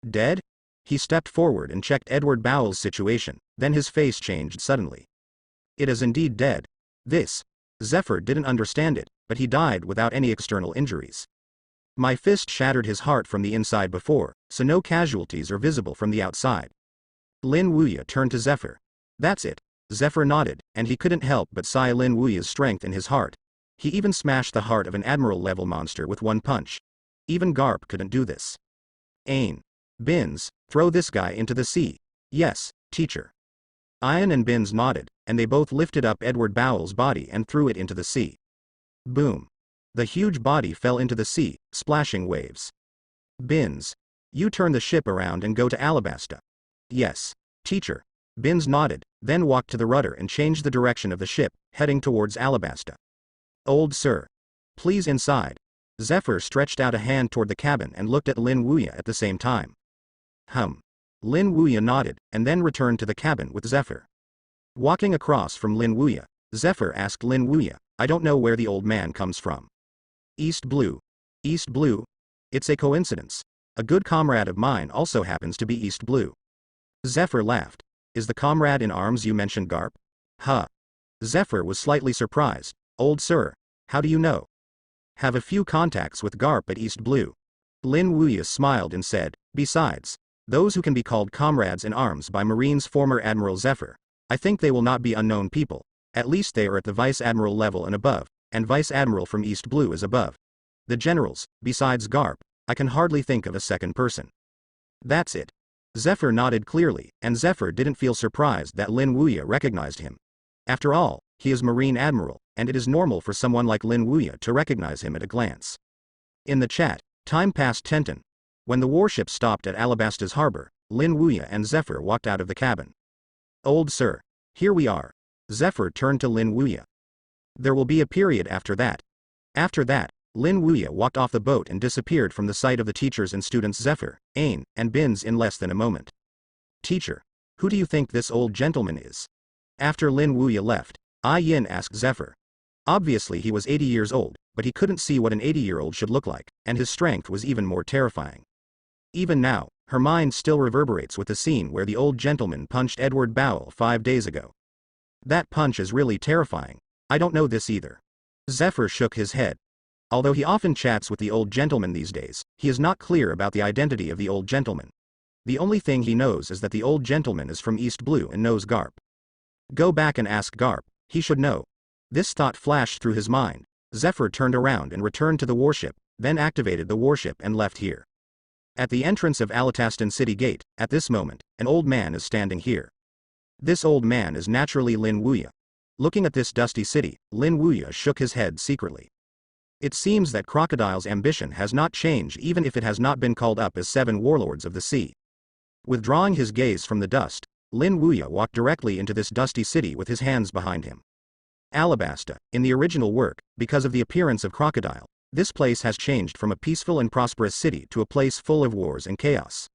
Dead? He stepped forward and checked Edward Buell's situation, then his face changed suddenly. It is indeed dead. Zephyr didn't understand it, but he died without any external injuries. My fist shattered his heart from the inside before, so no casualties are visible from the outside. Lin Wuya turned to Zephyr. That's it. Zephyr nodded, and he couldn't help but sigh Lin Wuya's strength in his heart. He even smashed the heart of an admiral-level monster with one punch. Even Garp couldn't do this. Ain. Bins, throw this guy into the sea. Yes, teacher. Ain and Bins nodded, and they both lifted up Edward Buell's body and threw it into the sea. Boom. The huge body fell into the sea, splashing waves. Bins. You turn the ship around and go to Alabasta. Yes, teacher. Bins nodded, then walked to the rudder and changed the direction of the ship, heading towards Alabasta. Old sir. Please inside. Zephyr stretched out a hand toward the cabin and looked at Lin Wuya at the same time. Lin Wuya nodded, and then returned to the cabin with Zephyr. Walking across from Lin Wuya, Zephyr asked Lin Wuya, I don't know where the old man comes from. East Blue. East Blue? It's a coincidence. A good comrade of mine also happens to be East Blue. Zephyr laughed. Is the comrade in arms you mentioned Garp? Huh. Zephyr was slightly surprised. Old sir, how do you know? Have a few contacts with Garp at East Blue. Lin Wuya smiled and said, besides, those who can be called comrades in arms by Marines former Admiral Zephyr, I think they will not be unknown people. At least they are at the Vice Admiral level and above, and Vice Admiral from East Blue is above. The generals, besides Garp, I can hardly think of a second person. That's it. Zephyr nodded clearly, and Zephyr didn't feel surprised that Lin Wuya recognized him. After all, he is Marine Admiral, and it is normal for someone like Lin Wuya to recognize him at a glance. In the chat, time passed Tenton. When the warship stopped at Alabasta's harbor, Lin Wuya and Zephyr walked out of the cabin. Old sir, here we are. Zephyr turned to Lin Wuya. There will be a period after that. After that, Lin Wuya walked off the boat and disappeared from the sight of the teachers and students Zephyr, Ain, and Bins in less than a moment. Teacher, who do you think this old gentleman is? After Lin Wuya left, Yin asked Zephyr. Obviously he was 80 years old, but he couldn't see what an 80-year-old should look like, and his strength was even more terrifying. Even now, her mind still reverberates with the scene where the old gentleman punched Edward Buell 5 days ago. That punch is really terrifying. I don't know this either. Zephyr shook his head. Although he often chats with the old gentleman these days, he is not clear about the identity of the old gentleman. The only thing he knows is that the old gentleman is from East Blue and knows Garp. Go back and ask Garp, he should know. This thought flashed through his mind. Zephyr turned around and returned to the warship, then activated the warship and left here. At the entrance of Alatastan City Gate, at this moment, an old man is standing here. This old man is naturally Lin Wuya. Looking at this dusty city, Lin Wuya shook his head secretly. It seems that Crocodile's ambition has not changed even if it has not been called up as 7 warlords of the sea. Withdrawing his gaze from the dust, Lin Wuya walked directly into this dusty city with his hands behind him. Alabasta, in the original work, because of the appearance of crocodile, this place has changed from a peaceful and prosperous city to a place full of wars and chaos.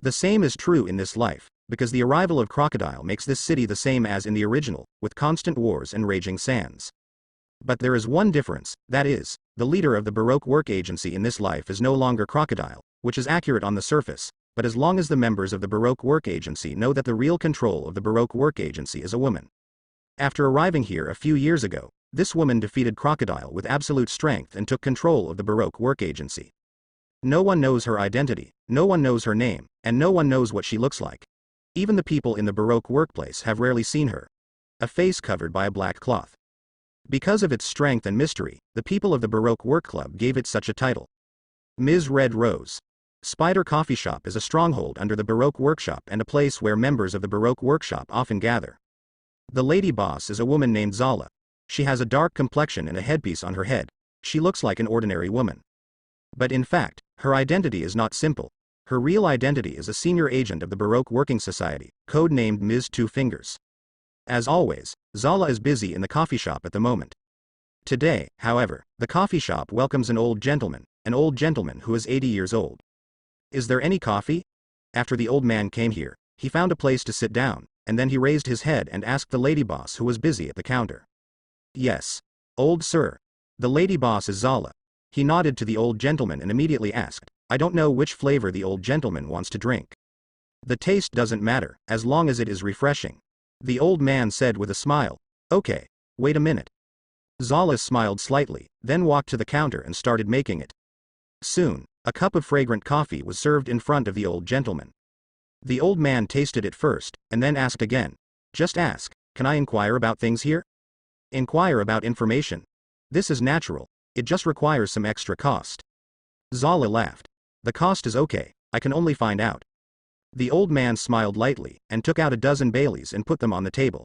The same is true in this life, because the arrival of crocodile makes this city the same as in the original, with constant wars and raging sands. But there is one difference, that is, the leader of the Baroque work agency in this life is no longer crocodile, which is accurate on the surface, but as long as the members of the Baroque work agency know that the real control of the Baroque work agency is a woman. After arriving here a few years ago, this woman defeated crocodile with absolute strength and took control of the Baroque work agency. No one knows her identity, no one knows her name, and no one knows what she looks like. Even the people in the Baroque workplace have rarely seen her. A face covered by a black cloth. Because of its strength and mystery, the people of the Baroque Work Club gave it such a title. Ms. Red Rose. Spider Coffee Shop is a stronghold under the Baroque Workshop and a place where members of the Baroque Workshop often gather. The lady boss is a woman named Zala. She has a dark complexion and a headpiece on her head. She looks like an ordinary woman. But in fact, her identity is not simple. Her real identity is a senior agent of the Baroque Working Society, codenamed Ms. Two Fingers. As always, Zala is busy in the coffee shop at the moment. Today, however, the coffee shop welcomes an old gentleman who is 80 years old. Is there any coffee? After the old man came here, he found a place to sit down, and then he raised his head and asked the lady boss who was busy at the counter. Yes. Old sir. The lady boss is Zala. He nodded to the old gentleman and immediately asked, I don't know which flavor the old gentleman wants to drink. The taste doesn't matter, as long as it is refreshing. The old man said with a smile. Okay, wait a minute. Zala smiled slightly, then walked to the counter and started making it. Soon, a cup of fragrant coffee was served in front of the old gentleman. The old man tasted it first, and then asked again. Just ask, can I inquire about things here? Inquire about information. This is natural, it just requires some extra cost. Zala laughed. The cost is okay, I can only find out. The old man smiled lightly, and took out a dozen Baileys and put them on the table.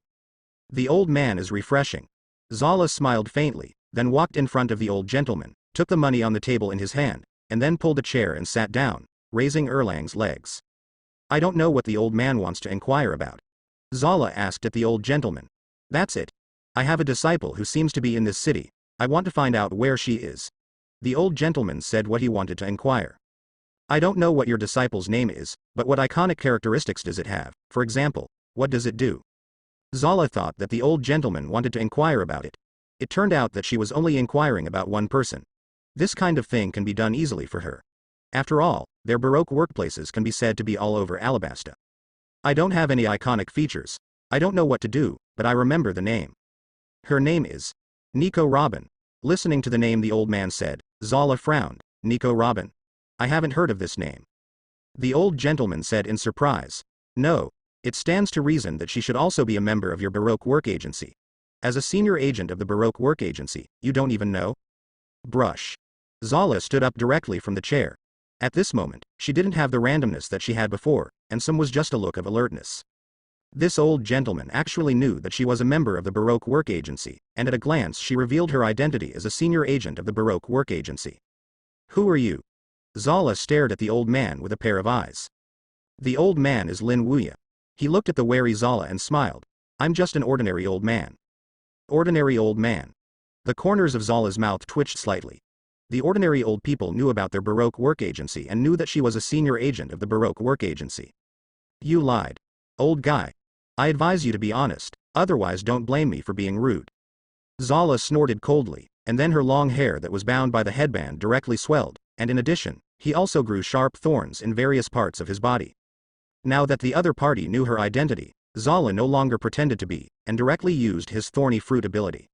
The old man is refreshing. Zala smiled faintly, then walked in front of the old gentleman, took the money on the table in his hand, and then pulled a chair and sat down, raising Erlang's legs. I don't know what the old man wants to inquire about. Zala asked at the old gentleman. That's it. I have a disciple who seems to be in this city. I want to find out where she is. The old gentleman said what he wanted to inquire. I don't know what your disciple's name is, but what iconic characteristics does it have? For example, what does it do? Zala thought that the old gentleman wanted to inquire about it. It turned out that she was only inquiring about one person. This kind of thing can be done easily for her. After all, their Baroque workplaces can be said to be all over Alabasta. I don't have any iconic features. I don't know what to do, but I remember the name. Her name is Nico Robin. Listening to the name the old man said, Zala frowned. Nico Robin? I haven't heard of this name. The old gentleman said in surprise. No, it stands to reason that she should also be a member of your Baroque work agency. As a senior agent of the Baroque work agency, you don't even know? Brush. Zala stood up directly from the chair. At this moment, she didn't have the randomness that she had before, and some was just a look of alertness. This old gentleman actually knew that she was a member of the Baroque work agency, and at a glance she revealed her identity as a senior agent of the Baroque work agency. Who are you? Zala stared at the old man with a pair of eyes. The old man is Lin Wuya. He looked at the wary Zala and smiled. I'm just an ordinary old man. Ordinary old man. The corners of Zala's mouth twitched slightly. The ordinary old people knew about their Baroque work agency and knew that she was a senior agent of the Baroque work agency. You lied. Old guy. I advise you to be honest, otherwise don't blame me for being rude. Zala snorted coldly, and then her long hair that was bound by the headband directly swelled, and in addition, he also grew sharp thorns in various parts of his body. Now that the other party knew her identity, Zala no longer pretended to be, and directly used his thorny fruit ability.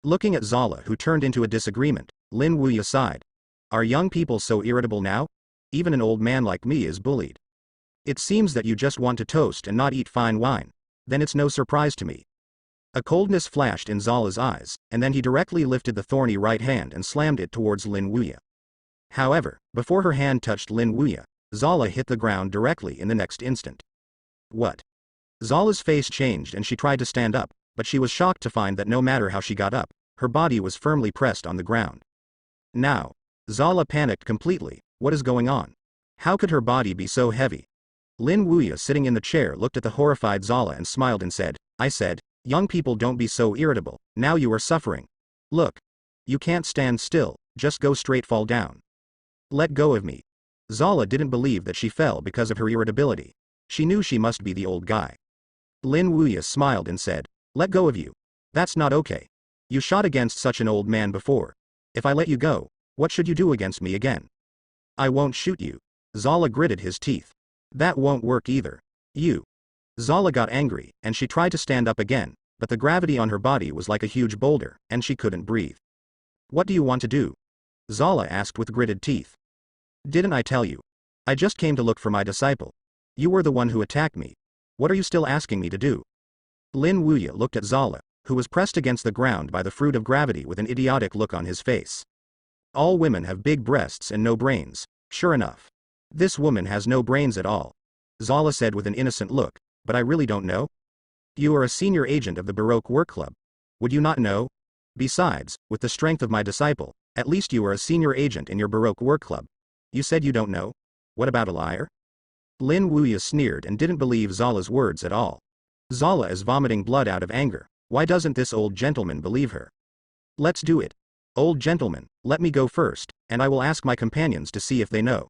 Looking at Zala, who turned into a disagreement, Lin Wuya sighed. Are young people so irritable now? Even an old man like me is bullied. It seems that you just want to toast and not eat fine wine. Then it's no surprise to me. A coldness flashed in Zala's eyes, and then he directly lifted the thorny right hand and slammed it towards Lin Wuya. However, before her hand touched Lin Wuya, Zala hit the ground directly in the next instant. What? Zala's face changed and she tried to stand up, but she was shocked to find that no matter how she got up, her body was firmly pressed on the ground. Now, Zala panicked completely. What is going on? How could her body be so heavy? Lin Wuya sitting in the chair looked at the horrified Zala and smiled and said, I said, Young people, don't be so irritable, now you are suffering. Look. You can't stand still, just go straight, fall down. Let go of me. Zala didn't believe that she fell because of her irritability. She knew she must be the old guy. Lin Wuya smiled and said, let go of you. That's not okay. You shot against such an old man before. If I let you go, what should you do against me again? I won't shoot you. Zala gritted his teeth. That won't work either. You. Zala got angry, and she tried to stand up again, but the gravity on her body was like a huge boulder, and she couldn't breathe. What do you want to do? Zala asked with gritted teeth. Didn't I tell you? I just came to look for my disciple. You were the one who attacked me. What are you still asking me to do? Lin Wuya looked at Zala, who was pressed against the ground by the fruit of gravity with an idiotic look on his face. All women have big breasts and no brains, sure enough. This woman has no brains at all. Zala said with an innocent look, but I really don't know. You are a senior agent of the Baroque Work Club. Would you not know? Besides, with the strength of my disciple, at least you are a senior agent in your Baroque Work Club. You said you don't know? What about a liar? Lin Wuya sneered and didn't believe Zala's words at all. Zala is vomiting blood out of anger. Why doesn't this old gentleman believe her? Let's do it. Old gentleman, let me go first, and I will ask my companions to see if they know.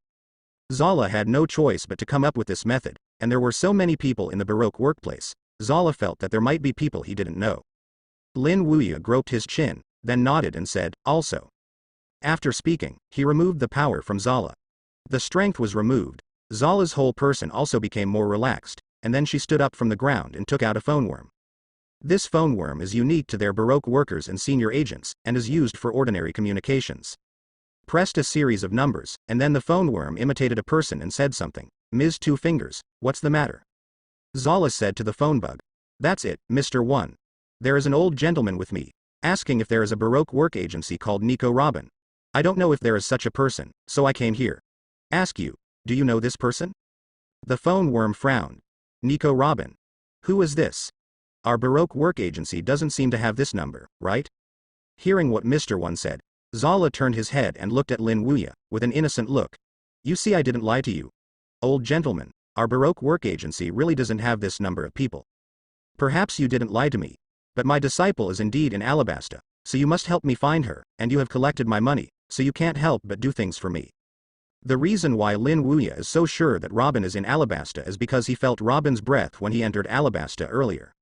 Zala had no choice but to come up with this method, and there were so many people in the Baroque workplace, Zala felt that there might be people he didn't know. Lin Wuya groped his chin, then nodded and said, also. After speaking, he removed the power from Zala. The strength was removed. Zala's whole person also became more relaxed, and then she stood up from the ground and took out a phone worm. This phone worm is unique to their Baroque workers and senior agents, and is used for ordinary communications. Pressed a series of numbers, and then the phone worm imitated a person and said something. Ms. Two Fingers, what's the matter? Zala said to the phone bug. That's it, Mr. One. There is an old gentleman with me, asking if there is a Baroque work agency called Nico Robin. I don't know if there is such a person, so I came here. Ask you, do you know this person? The phone worm frowned. Nico Robin. Who is this? Our Baroque work agency doesn't seem to have this number, right? Hearing what Mr. One said, Zala turned his head and looked at Lin Wuya, with an innocent look. You see, I didn't lie to you. Old gentleman, our Baroque work agency really doesn't have this number of people. Perhaps you didn't lie to me. But my disciple is indeed in Alabasta, so you must help me find her, and you have collected my money, so you can't help but do things for me. The reason why Lin Wuya is so sure that Robin is in Alabasta is because he felt Robin's breath when he entered Alabasta earlier.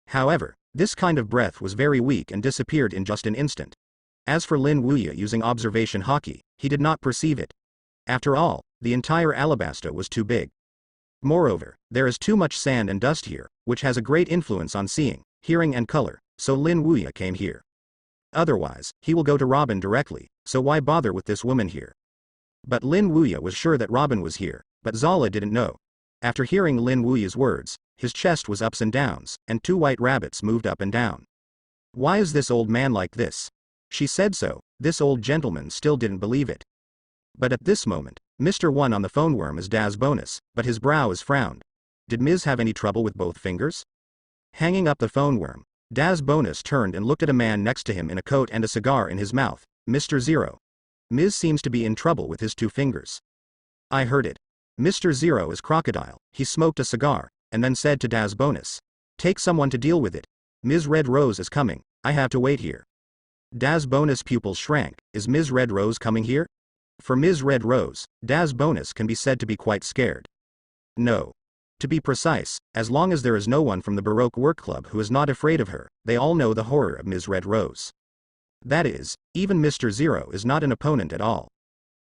However, this kind of breath was very weak and disappeared in just an instant. As for Lin Wuya using observation hockey, he did not perceive it. After all, the entire Alabasta was too big. Moreover, there is too much sand and dust here, which has a great influence on seeing, hearing and color, so Lin Wuya came here. Otherwise, he will go to Robin directly, so why bother with this woman here? But Lin Wuya was sure that Robin was here, but Zala didn't know. After hearing Lin Wuya's words, his chest was ups and downs, and two white rabbits moved up and down. Why is this old man like this? She said so. This old gentleman still didn't believe it. But at this moment, Mr. One on the phone worm is Das Bonus, but his brow is frowned. Did Ms. have any trouble with both fingers? Hanging up the phone worm, Das Bonus turned and looked at a man next to him in a coat and a cigar in his mouth. Mr. Zero. Ms. seems to be in trouble with his two fingers. I heard it. Mr. Zero is crocodile. He smoked a cigar, and then said to Das Bonus. Take someone to deal with it. Ms. Red Rose is coming. I have to wait here. Das Bonus' pupils shrank. Is Ms. Red Rose coming here? For Ms. Red Rose, Das Bonus can be said to be quite scared. No. To be precise, as long as there is no one from the Baroque Work Club who is not afraid of her, they all know the horror of Ms. Red Rose. That is, even Mr. Zero is not an opponent at all.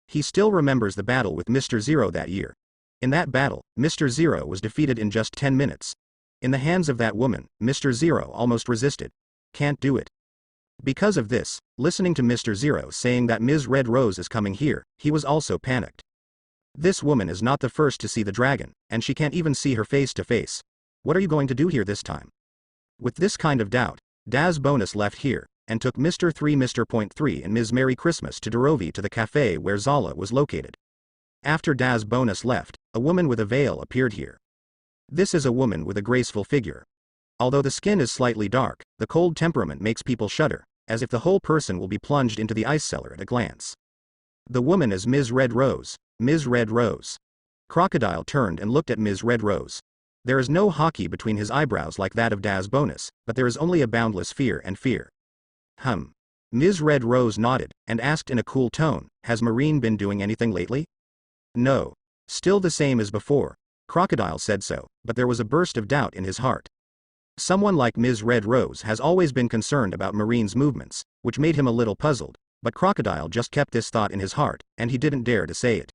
He still remembers the battle with Mr. Zero that year. In that battle, Mr. Zero was defeated in just 10 minutes. In the hands of that woman, Mr. Zero almost resisted. Can't do it. Because of this, listening to Mr. Zero saying that Ms. Red Rose is coming here, he was also panicked. This woman is not the first to see the dragon, and she can't even see her face to face. What are you going to do here this time? With this kind of doubt, Das Bonus left here, and took Mr. 3 Mr. Point 3 and Ms. Merry Christmas to Dorovi to the cafe where Zala was located. After Das Bonus left, a woman with a veil appeared here. This is a woman with a graceful figure. Although the skin is slightly dark, the cold temperament makes people shudder, as if the whole person will be plunged into the ice cellar at a glance. The woman is Ms. Red Rose. Ms. Red Rose. Crocodile turned and looked at Ms. Red Rose. There is no hockey between his eyebrows like that of Das Bonus, but there is only a boundless fear and fear. Ms. Red Rose nodded, and asked in a cool tone, has Marine been doing anything lately? No. Still the same as before. Crocodile said so, but there was a burst of doubt in his heart. Someone like Ms. Red Rose has always been concerned about Marine's movements, which made him a little puzzled, but Crocodile just kept this thought in his heart, and he didn't dare to say it.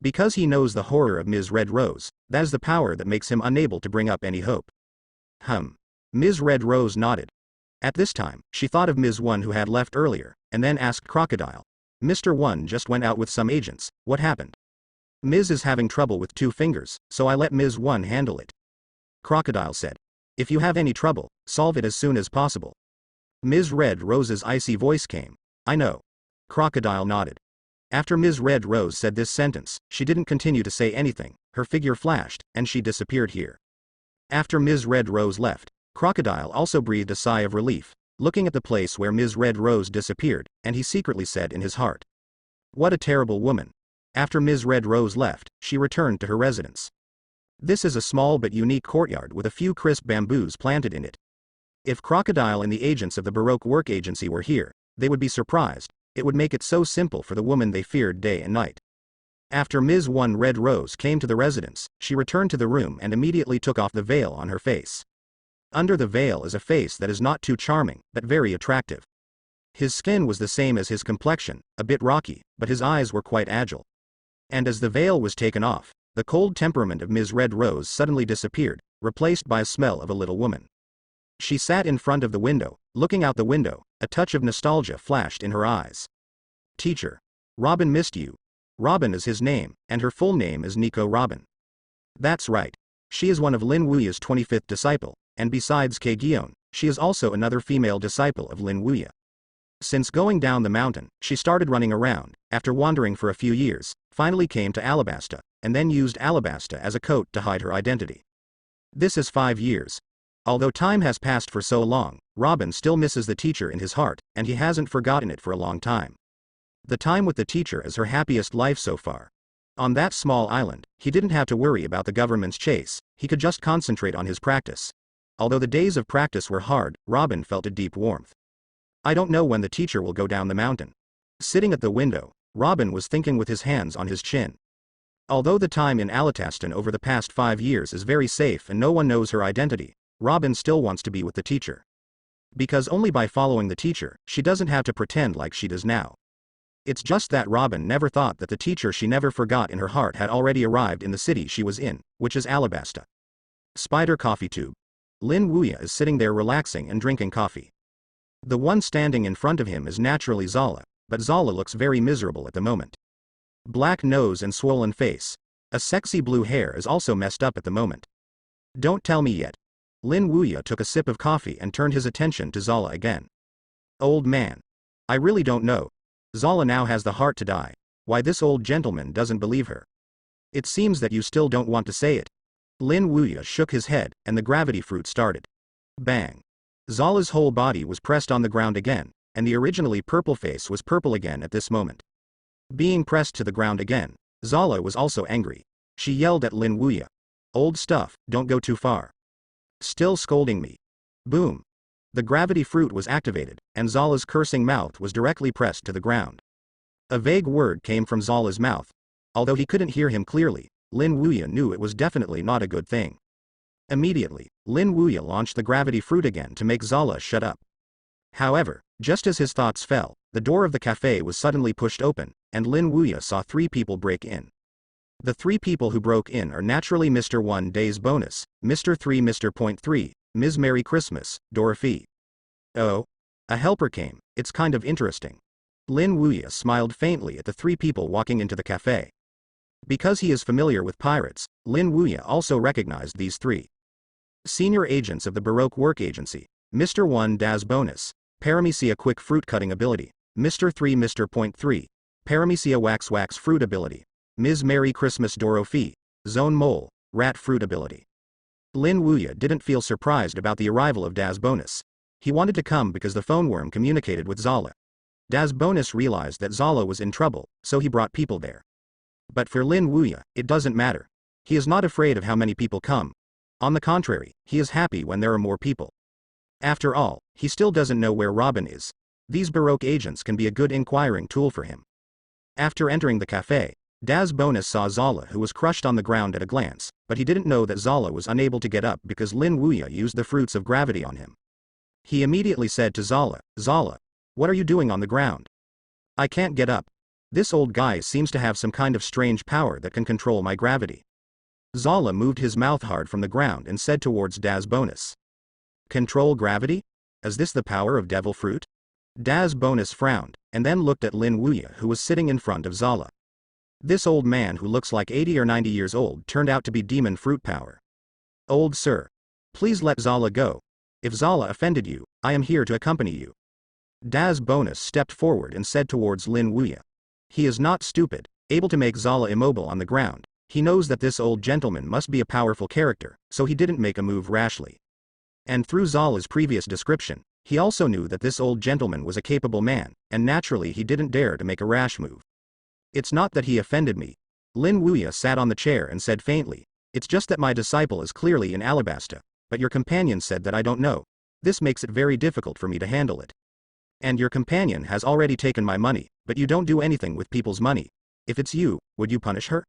Because he knows the horror of Ms. Red Rose, that is the power that makes him unable to bring up any hope. Ms. Red Rose nodded. At this time, she thought of Ms. One who had left earlier, and then asked Crocodile. Mr. One just went out with some agents, what happened? Ms. is having trouble with 2 fingers, so I let Ms. One handle it. Crocodile said. If you have any trouble, solve it as soon as possible. Ms. Red Rose's icy voice came. I know. Crocodile nodded. After Ms. Red Rose said this sentence, she didn't continue to say anything, her figure flashed, and she disappeared here. After Ms. Red Rose left, Crocodile also breathed a sigh of relief, looking at the place where Ms. Red Rose disappeared, and he secretly said in his heart. What a terrible woman. After Ms. Red Rose left, she returned to her residence. This is a small but unique courtyard with a few crisp bamboos planted in it. If Crocodile and the agents of the Baroque Work Agency were here, they would be surprised. It would make it so simple for the woman they feared day and night. After Ms. One Red Rose came to the residence, she returned to the room and immediately took off the veil on her face. Under the veil is a face that is not too charming, but very attractive. His skin was the same as his complexion, a bit rocky, but his eyes were quite agile. And as the veil was taken off, the cold temperament of Ms. Red Rose suddenly disappeared, replaced by a smell of a little woman. She sat in front of the window, looking out the window, a touch of nostalgia flashed in her eyes. Teacher. Robin missed you. Robin is his name, and her full name is Nico Robin. That's right. She is one of Lin Wuya's 25th disciple, and besides Kagyeon, she is also another female disciple of Lin Wuya. Since going down the mountain, she started running around, after wandering for a few years, finally came to Alabasta, and then used Alabasta as a coat to hide her identity. This is 5 years. Although time has passed for so long, Robin still misses the teacher in his heart, and he hasn't forgotten it for a long time. The time with the teacher is her happiest life so far. On that small island, he didn't have to worry about the government's chase, he could just concentrate on his practice. Although the days of practice were hard, Robin felt a deep warmth. I don't know when the teacher will go down the mountain. Sitting at the window, Robin was thinking with his hands on his chin. Although the time in Alataston over the past 5 years is very safe and no one knows her identity, Robin still wants to be with the teacher. Because only by following the teacher, she doesn't have to pretend like she does now. It's just that Robin never thought that the teacher she never forgot in her heart had already arrived in the city she was in, which is Alabasta. Spider coffee tube. Lin Wuya is sitting there relaxing and drinking coffee. The one standing in front of him is naturally Zala, but Zala looks very miserable at the moment. Black nose and swollen face. A sexy blue hair is also messed up at the moment. Don't tell me yet. Lin Wuya took a sip of coffee and turned his attention to Zala again. Old man. I really don't know. Zala now has the heart to die. Why this old gentleman doesn't believe her. It seems that you still don't want to say it. Lin Wuya shook his head, and the gravity fruit started. Bang. Zala's whole body was pressed on the ground again, and the originally purple face was purple again at this moment. Being pressed to the ground again, Zala was also angry. She yelled at Lin Wuya. Old stuff, don't go too far. Still scolding me. Boom. The gravity fruit was activated, and Zala's cursing mouth was directly pressed to the ground. A vague word came from Zala's mouth. Although he couldn't hear him clearly, Lin Wuya knew it was definitely not a good thing. Immediately, Lin Wuya launched the gravity fruit again to make Zala shut up. However, just as his thoughts fell, the door of the cafe was suddenly pushed open, and Lin Wuya saw 3 people break in. The 3 people who broke in are naturally Mr. 1 Days Bonus, Mr. 3 Mr. Point 3, Ms. Merry Christmas, Dorothy. Oh? A helper came, it's kind of interesting. Lin Wuya smiled faintly at the 3 people walking into the cafe. Because he is familiar with pirates, Lin Wuya also recognized these 3. Senior agents of the Baroque Work Agency, Mr. 1 Das Bonus, Paramecia Quick Fruit Cutting Ability, Mr. 3 Mr. Point 3, Paramecia Wax Fruit Ability, Ms. Merry Christmas Dorothy, Zone Mole, Rat Fruit Ability. Lin Wuya didn't feel surprised about the arrival of Das Bonus. He wanted to come because the phone worm communicated with Zala. Das Bonus realized that Zala was in trouble, so he brought people there. But for Lin Wuya, it doesn't matter. He is not afraid of how many people come. On the contrary, he is happy when there are more people. After all, he still doesn't know where Robin is. These Baroque agents can be a good inquiring tool for him. After entering the cafe, Das Bonus saw Zala, who was crushed on the ground at a glance, but he didn't know that Zala was unable to get up because Lin Wuya used the fruits of gravity on him. He immediately said to Zala, "Zala, what are you doing on the ground? I can't get up. This old guy seems to have some kind of strange power that can control my gravity." Zala moved his mouth hard from the ground and said towards Das Bonus, "Control gravity? Is this the power of devil fruit?" Das Bonus frowned, and then looked at Lin Wuya, who was sitting in front of Zala. This old man, who looks like 80 or 90 years old, turned out to be demon fruit power. "Old sir, please let Zala go. If Zala offended you, I am here to accompany you." Das Bonus stepped forward and said towards Lin Wuya. He is not stupid, able to make Zala immobile on the ground. He knows that this old gentleman must be a powerful character, so he didn't make a move rashly. And through Zala's previous description, he also knew that this old gentleman was a capable man, and naturally he didn't dare to make a rash move. "It's not that he offended me." Lin Wuya sat on the chair and said faintly, "It's just that my disciple is clearly in Alabasta, but your companion said that I don't know. This makes it very difficult for me to handle it. And your companion has already taken my money, but you don't do anything with people's money. If it's you, would you punish her?"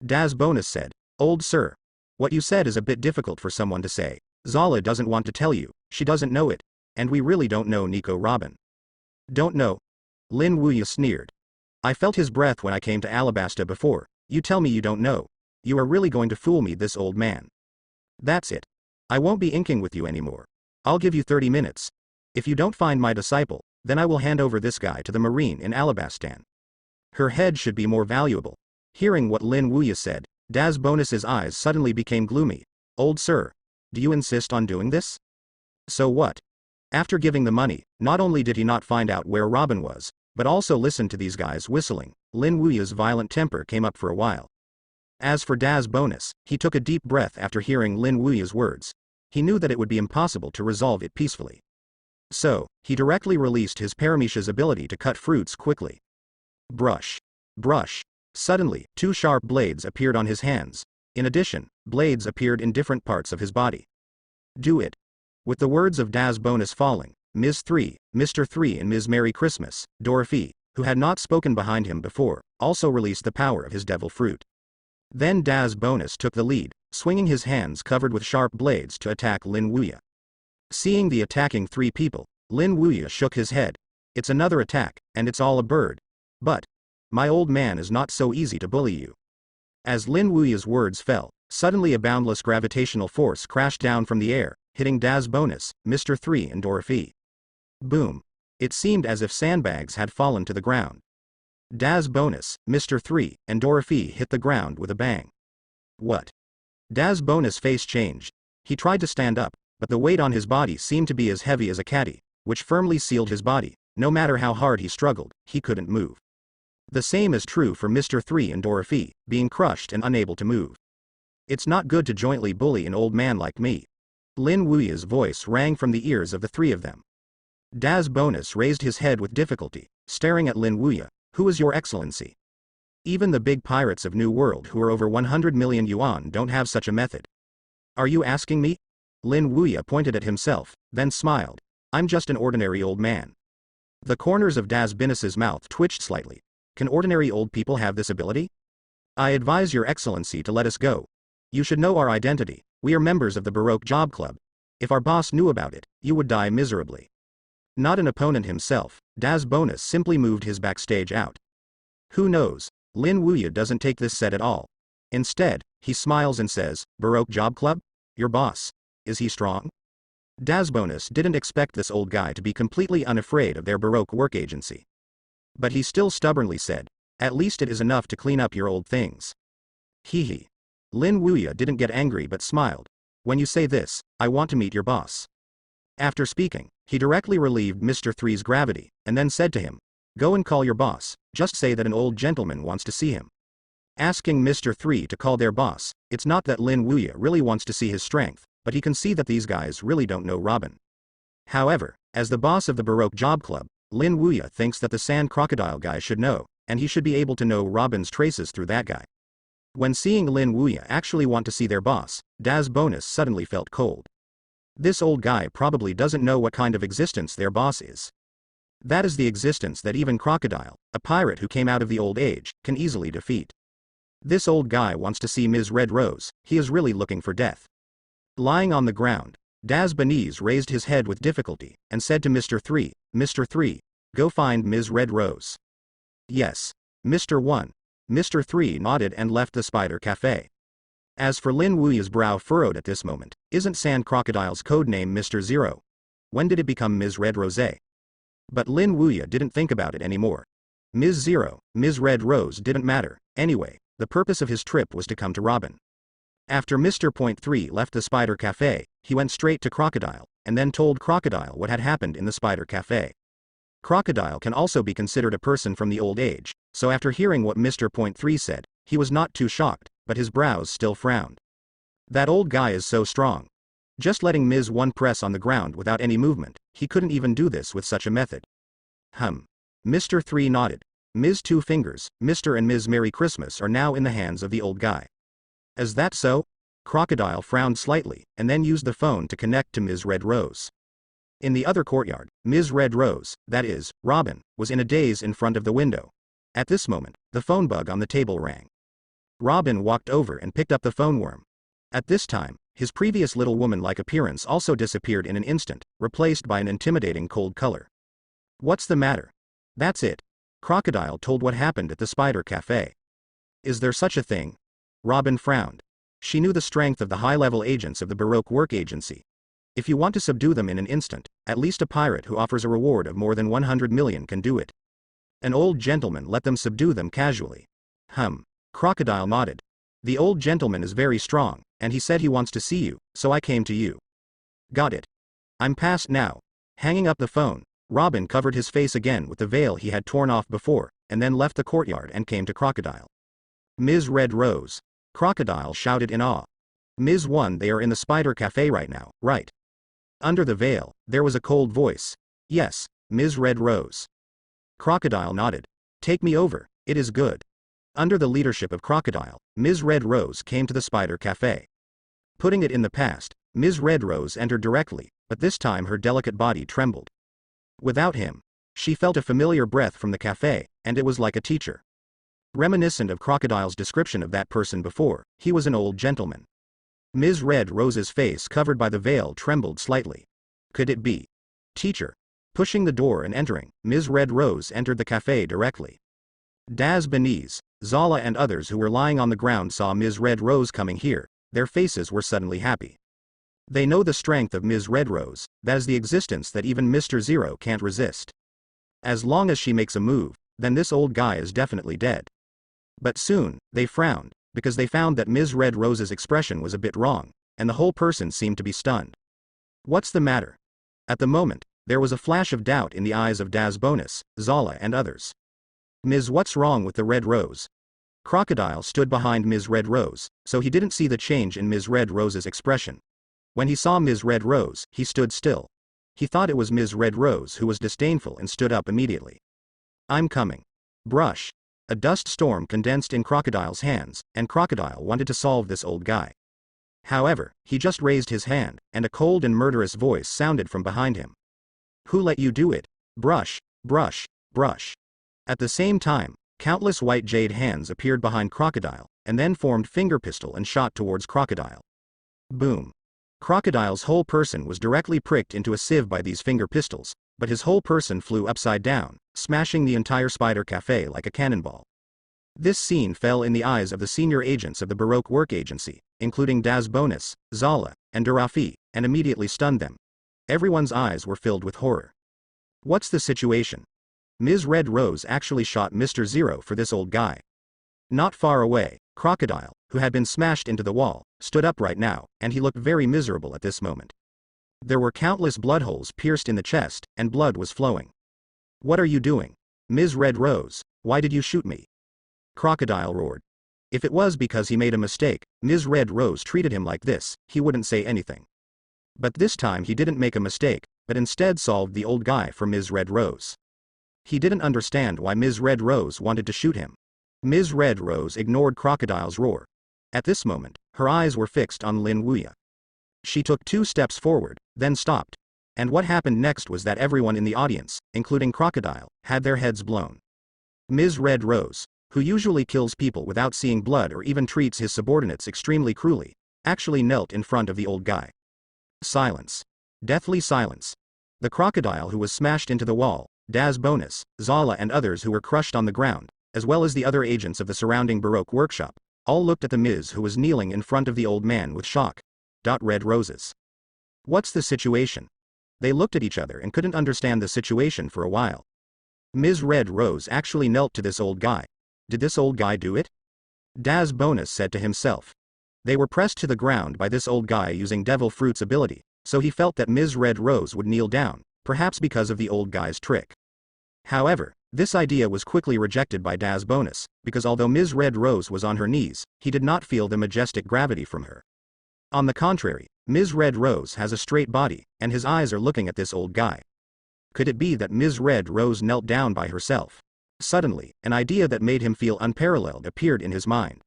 Das Bonus said, "Old sir, what you said is a bit difficult for someone to say. Zala doesn't want to tell you, she doesn't know it, and we really don't know Nico Robin." "Don't know?" Lin Wuya sneered. "I felt his breath when I came to Alabasta before. You tell me you don't know. You are really going to fool me, this old man. That's it. I won't be inking with you anymore. I'll give you 30 minutes. If you don't find my disciple, then I will hand over this guy to the Marine in Alabastan. Her head should be more valuable." Hearing what Lin Wuya said, Das Bonus's eyes suddenly became gloomy. "Old sir, do you insist on doing this? So what?" After giving the money, not only did he not find out where Robin was, but also listened to these guys whistling. Lin Wuya's violent temper came up for a while. As for Das Bonus, he took a deep breath after hearing Lin Wuya's words. He knew that it would be impossible to resolve it peacefully. So, he directly released his Paramecia's ability to cut fruits quickly. Brush. Brush. Suddenly, 2 sharp blades appeared on his hands. In addition, blades appeared in different parts of his body. "Do it." With the words of Das Bonus falling, Ms. 3, Mr. 3 and Ms. Merry Christmas, Dorothy, who had not spoken behind him before, also released the power of his devil fruit. Then Das Bonus took the lead, swinging his hands covered with sharp blades to attack Lin Wuya. Seeing the attacking 3 people, Lin Wuya shook his head. "It's another attack, and it's all a bird. But my old man is not so easy to bully you." As Lin Wuya's words fell, suddenly a boundless gravitational force crashed down from the air, hitting Das Bonus, Mr. 3 and Dorothy. Boom. It seemed as if sandbags had fallen to the ground. Das Bonus, Mr. 3, and Dorothy hit the ground with a bang. What? Das Bonus' face changed. He tried to stand up, but the weight on his body seemed to be as heavy as a caddy, which firmly sealed his body. No matter how hard he struggled, he couldn't move. The same is true for Mr. 3 and Dorothy, being crushed and unable to move. "It's not good to jointly bully an old man like me." Lin Wuya's voice rang from the ears of the 3 of them. Das Bonus raised his head with difficulty, staring at Lin Wuya. "Who is your excellency? Even the big pirates of New World who are over 100 million yuan don't have such a method." "Are you asking me?" Lin Wuya pointed at himself, then smiled. "I'm just an ordinary old man." The corners of Das Bonus's mouth twitched slightly. "Can ordinary old people have this ability? I advise your excellency to let us go. You should know our identity. We are members of the Baroque Job Club. If our boss knew about it, you would die miserably." Not an opponent himself, Das Bonus simply moved his backstage out. Who knows? Lin Wuya doesn't take this set at all. Instead, he smiles and says, "Baroque Job Club? Your boss. Is he strong?" Das Bonus didn't expect this old guy to be completely unafraid of their Baroque work agency. But he still stubbornly said, "At least it is enough to clean up your old things." Hee hee. Lin Wuya didn't get angry but smiled. "When you say this, I want to meet your boss." After speaking, he directly relieved Mr. 3's gravity, and then said to him, "Go and call your boss, just say that an old gentleman wants to see him." Asking Mr. 3 to call their boss, it's not that Lin Wuya really wants to see his strength, but he can see that these guys really don't know Robin. However, as the boss of the Baroque Job Club, Lin Wuya thinks that the sand crocodile guy should know, and he should be able to know Robin's traces through that guy. When seeing Lin Wuya actually want to see their boss, Das Bonus suddenly felt cold. This old guy probably doesn't know what kind of existence their boss is. That is the existence that even Crocodile, a pirate who came out of the old age, can easily defeat. This old guy wants to see Ms. Red Rose, he is really looking for death. Lying on the ground, Das Bonus raised his head with difficulty, and said to Mr. 3, Mr. 3, go find Ms. Red Rose. Yes. Mr. 1. Mr. 3 nodded and left the Spider Cafe. As for Lin Wuya's brow furrowed at this moment, isn't Sand Crocodile's codename Mr. 0? When did it become Ms. Red Rose? But Lin Wuya didn't think about it anymore. Ms. 0, Ms. Red Rose didn't matter, anyway, the purpose of his trip was to come to Robin. After Mr. 3 left the Spider Cafe, he went straight to Crocodile, and then told Crocodile what had happened in the Spider Cafe. Crocodile can also be considered a person from the old age, so after hearing what Mr. 3 said, he was not too shocked, but his brows still frowned. That old guy is so strong. Just letting Ms. 1 press on the ground without any movement, he couldn't even do this with such a method. Mr. 3 nodded. Ms. 2 Fingers, Mr. and Ms. Merry Christmas are now in the hands of the old guy. Is that so? Crocodile frowned slightly, and then used the phone to connect to Ms. Red Rose. In the other courtyard, Ms. Red Rose, that is, Robin, was in a daze in front of the window. At this moment, the phone bug on the table rang. Robin walked over and picked up the phone worm. At this time, his previous little woman-like appearance also disappeared in an instant, replaced by an intimidating cold color. What's the matter? That's it. Crocodile told what happened at the Spider Cafe. Is there such a thing? Robin frowned. She knew the strength of the high-level agents of the Baroque Work Agency. If you want to subdue them in an instant, at least a pirate who offers a reward of more than 100 million can do it. An old gentleman let them subdue them casually. Crocodile nodded. The old gentleman is very strong, and he said he wants to see you, so I came to you. Got it. I'm past now. Hanging up the phone, Robin covered his face again with the veil he had torn off before, and then left the courtyard and came to Crocodile. Ms. Red Rose. Crocodile shouted in awe. Ms. 1, they are in the Spider Cafe right now, right? Under the veil, there was a cold voice. Yes, Ms. Red Rose. Crocodile nodded. Take me over, it is good. Under the leadership of Crocodile, Ms. Red Rose came to the Spider Cafe. Putting it in the past, Ms. Red Rose entered directly, but this time her delicate body trembled. Without him, she felt a familiar breath from the cafe, and it was like a teacher. Reminiscent of Crocodile's description of that person before, he was an old gentleman. Ms. Red Rose's face covered by the veil trembled slightly. Could it be? Teacher. Pushing the door and entering, Ms. Red Rose entered the cafe directly. Das Bonus, Zala and others who were lying on the ground saw Ms. Red Rose coming here, their faces were suddenly happy. They know the strength of Ms. Red Rose, that is the existence that even Mr. 0 can't resist. As long as she makes a move, then this old guy is definitely dead. But soon, they frowned, because they found that Ms. Red Rose's expression was a bit wrong, and the whole person seemed to be stunned. What's the matter? At the moment, there was a flash of doubt in the eyes of Das Bonus, Zala and others. Ms. What's wrong with the Red Rose? Crocodile stood behind Ms. Red Rose, so he didn't see the change in Ms. Red Rose's expression. When he saw Ms. Red Rose, he stood still. He thought it was Ms. Red Rose who was disdainful and stood up immediately. I'm coming. Brush. A dust storm condensed in Crocodile's hands, and Crocodile wanted to solve this old guy. However, he just raised his hand, and a cold and murderous voice sounded from behind him. Who let you do it? Brush, brush, brush. At the same time, countless white jade hands appeared behind Crocodile, and then formed finger pistol and shot towards Crocodile. Boom. Crocodile's whole person was directly pricked into a sieve by these finger pistols, but his whole person flew upside down, smashing the entire Spider Cafe like a cannonball. This scene fell in the eyes of the senior agents of the Baroque Work Agency, including Das Bonus, Zala, and Durafi, and immediately stunned them. Everyone's eyes were filled with horror. What's the situation? Ms. Red Rose actually shot Mr. 0 for this old guy. Not far away, Crocodile, who had been smashed into the wall, stood up right now, and he looked very miserable at this moment. There were countless blood holes pierced in the chest, and blood was flowing. What are you doing? Ms. Red Rose, why did you shoot me? Crocodile roared. If it was because he made a mistake, Ms. Red Rose treated him like this, he wouldn't say anything. But this time he didn't make a mistake, but instead solved the old guy for Ms. Red Rose. He didn't understand why Ms. Red Rose wanted to shoot him. Ms. Red Rose ignored Crocodile's roar. At this moment, her eyes were fixed on Lin Wuya. She took 2 steps forward, then stopped. And what happened next was that everyone in the audience, including Crocodile, had their heads blown. Ms. Red Rose, who usually kills people without seeing blood or even treats his subordinates extremely cruelly, actually knelt in front of the old guy. Silence. Deathly silence. The Crocodile who was smashed into the wall, Das Bonus, Zala and others who were crushed on the ground, as well as the other agents of the surrounding Baroque workshop, all looked at the Ms. who was kneeling in front of the old man with shock. Red Roses. What's the situation? They looked at each other and couldn't understand the situation for a while. Ms. Red Rose actually knelt to this old guy. Did this old guy do it? Das Bonus said to himself. They were pressed to the ground by this old guy using Devil Fruit's ability, so he felt that Ms. Red Rose would kneel down, perhaps because of the old guy's trick. However, this idea was quickly rejected by Das Bonus, because although Ms. Red Rose was on her knees, he did not feel the majestic gravity from her. On the contrary, Ms. Red Rose has a straight body, and his eyes are looking at this old guy. Could it be that Ms. Red Rose knelt down by herself? Suddenly, an idea that made him feel unparalleled appeared in his mind.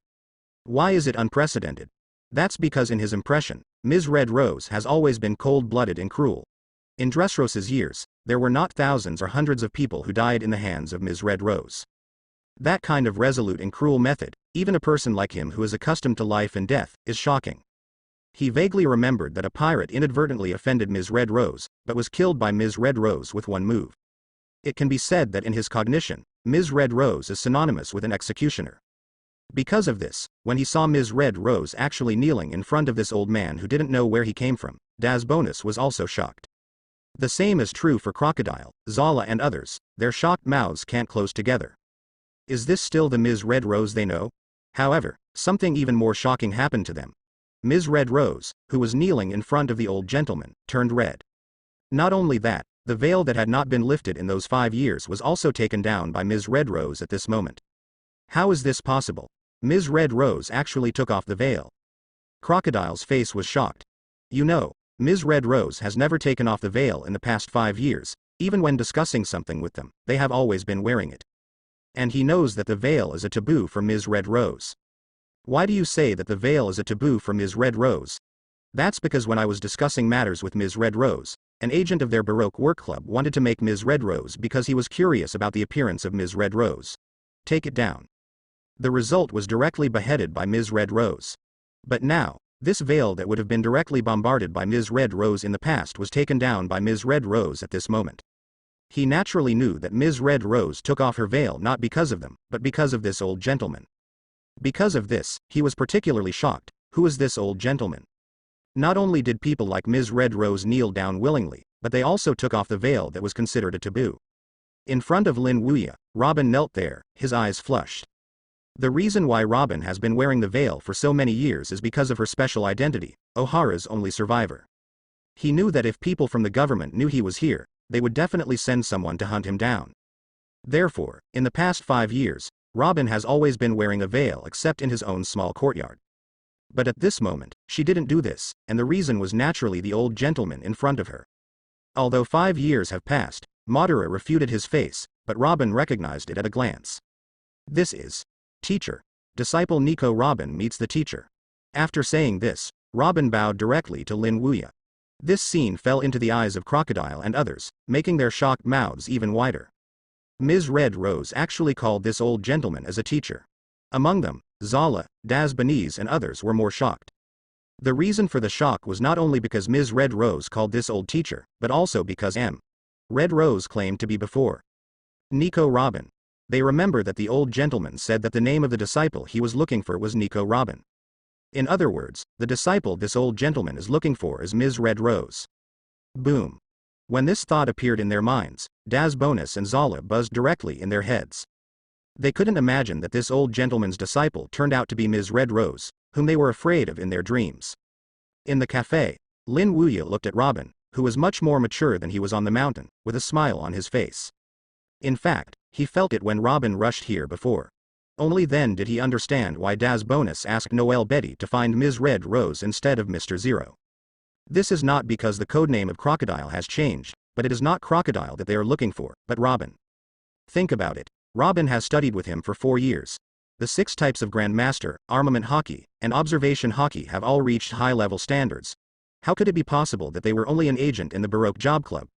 Why is it unprecedented? That's because in his impression, Ms. Red Rose has always been cold-blooded and cruel. In Dressrosa's years, there were not thousands or hundreds of people who died in the hands of Ms. Red Rose. That kind of resolute and cruel method, even a person like him who is accustomed to life and death, is shocking. He vaguely remembered that a pirate inadvertently offended Ms. Red Rose, but was killed by Ms. Red Rose with one move. It can be said that in his cognition, Ms. Red Rose is synonymous with an executioner. Because of this, when he saw Ms. Red Rose actually kneeling in front of this old man who didn't know where he came from, Das Bonus was also shocked. The same is true for Crocodile, Zala and others, their shocked mouths can't close together. Is this still the Ms. Red Rose they know? However, something even more shocking happened to them. Ms. Red Rose, who was kneeling in front of the old gentleman, turned red. Not only that, the veil that had not been lifted in those 5 years was also taken down by Ms. Red Rose at this moment. How is this possible? Ms. Red Rose actually took off the veil. Crocodile's face was shocked. You know, Ms. Red Rose has never taken off the veil in the past 5 years, even when discussing something with them, they have always been wearing it. And he knows that the veil is a taboo for Ms. Red Rose. Why do you say that the veil is a taboo for Ms. Red Rose? That's because when I was discussing matters with Ms. Red Rose, an agent of their Baroque work club wanted to make Ms. Red Rose because he was curious about the appearance of Ms. Red Rose. Take it down. The result was directly beheaded by Ms. Red Rose. But now, this veil that would have been directly bombarded by Ms. Red Rose in the past was taken down by Ms. Red Rose at this moment. He naturally knew that Ms. Red Rose took off her veil not because of them, but because of this old gentleman. Because of this, he was particularly shocked. Who is this old gentleman? Not only did people like Ms. Red Rose kneel down willingly, but they also took off the veil that was considered a taboo. In front of Lin Wuya, Robin knelt there, his eyes flushed. The reason why Robin has been wearing the veil for so many years is because of her special identity, O'Hara's only survivor. He knew that if people from the government knew he was here, they would definitely send someone to hunt him down. Therefore, in the past 5 years, Robin has always been wearing a veil except in his own small courtyard. But at this moment, she didn't do this, and the reason was naturally the old gentleman in front of her. Although 5 years have passed, Madara refuted his face, but Robin recognized it at a glance. This is teacher. Disciple Nico. Robin meets the teacher. After saying this, Robin bowed directly to Lin Wuya. This scene fell into the eyes of Crocodile and others, making their shocked mouths even wider. Ms. Red Rose actually called this old gentleman as a teacher. Among them, Zala, Das Bonus and others were more shocked. The reason for the shock was not only because Ms. Red Rose called this old teacher, but also because M. Red Rose claimed to be before Nico Robin. They remember that the old gentleman said that the name of the disciple he was looking for was Nico Robin. In other words, the disciple this old gentleman is looking for is Ms. Red Rose. Boom. When this thought appeared in their minds, Das Bonus and Zala buzzed directly in their heads. They couldn't imagine that this old gentleman's disciple turned out to be Ms. Red Rose, whom they were afraid of in their dreams. In the cafe, Lin Wuya looked at Robin, who was much more mature than he was on the mountain, with a smile on his face. In fact, he felt it when Robin rushed here before. Only then did he understand why Das Bonus asked Noel Betty to find Ms. Red Rose instead of Mr. Zero. This is not because the codename of Crocodile has changed, but it is not Crocodile that they are looking for, but Robin. Think about it. Robin has studied with him for 4 years. The 6 types of Grandmaster, Armament Hockey, and Observation Hockey have all reached high-level standards. How could it be possible that they were only an agent in the Baroque Job Club?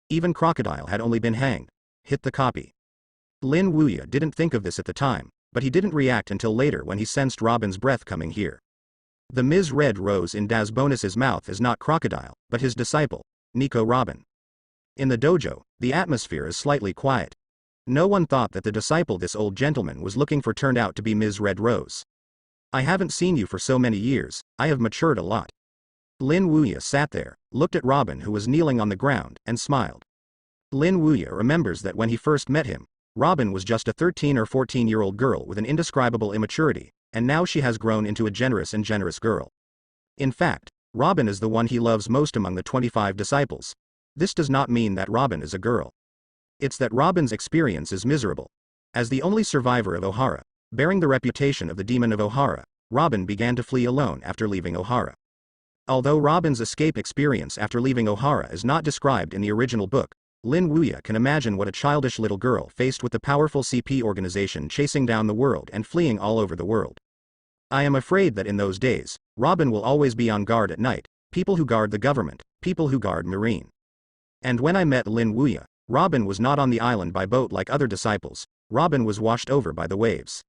Even Crocodile had only been hanged. Hit the copy. Lin Wuya didn't think of this at the time, but he didn't react until later when he sensed Robin's breath coming here. The Ms. Red Rose in Das Bonus's mouth is not Crocodile, but his disciple, Nico Robin. In the dojo, the atmosphere is slightly quiet. No one thought that the disciple this old gentleman was looking for turned out to be Ms. Red Rose. I haven't seen you for so many years, I have matured a lot. Lin Wuya sat there, looked at Robin who was kneeling on the ground, and smiled. Lin Wuya remembers that when he first met him, Robin was just a 13 or 14-year-old girl with an indescribable immaturity, and now she has grown into a generous girl. In fact, Robin is the one he loves most among the 25 disciples. This does not mean that Robin is a girl. It's that Robin's experience is miserable. As the only survivor of Ohara, bearing the reputation of the demon of Ohara, Robin began to flee alone after leaving Ohara. Although Robin's escape experience after leaving Ohara is not described in the original book, Lin Wuya can imagine what a childish little girl faced with the powerful CP organization chasing down the world and fleeing all over the world. I am afraid that in those days, Robin will always be on guard at night, people who guard the government, people who guard Marine. And when I met Lin Wuya, Robin was not on the island by boat like other disciples, Robin was washed over by the waves.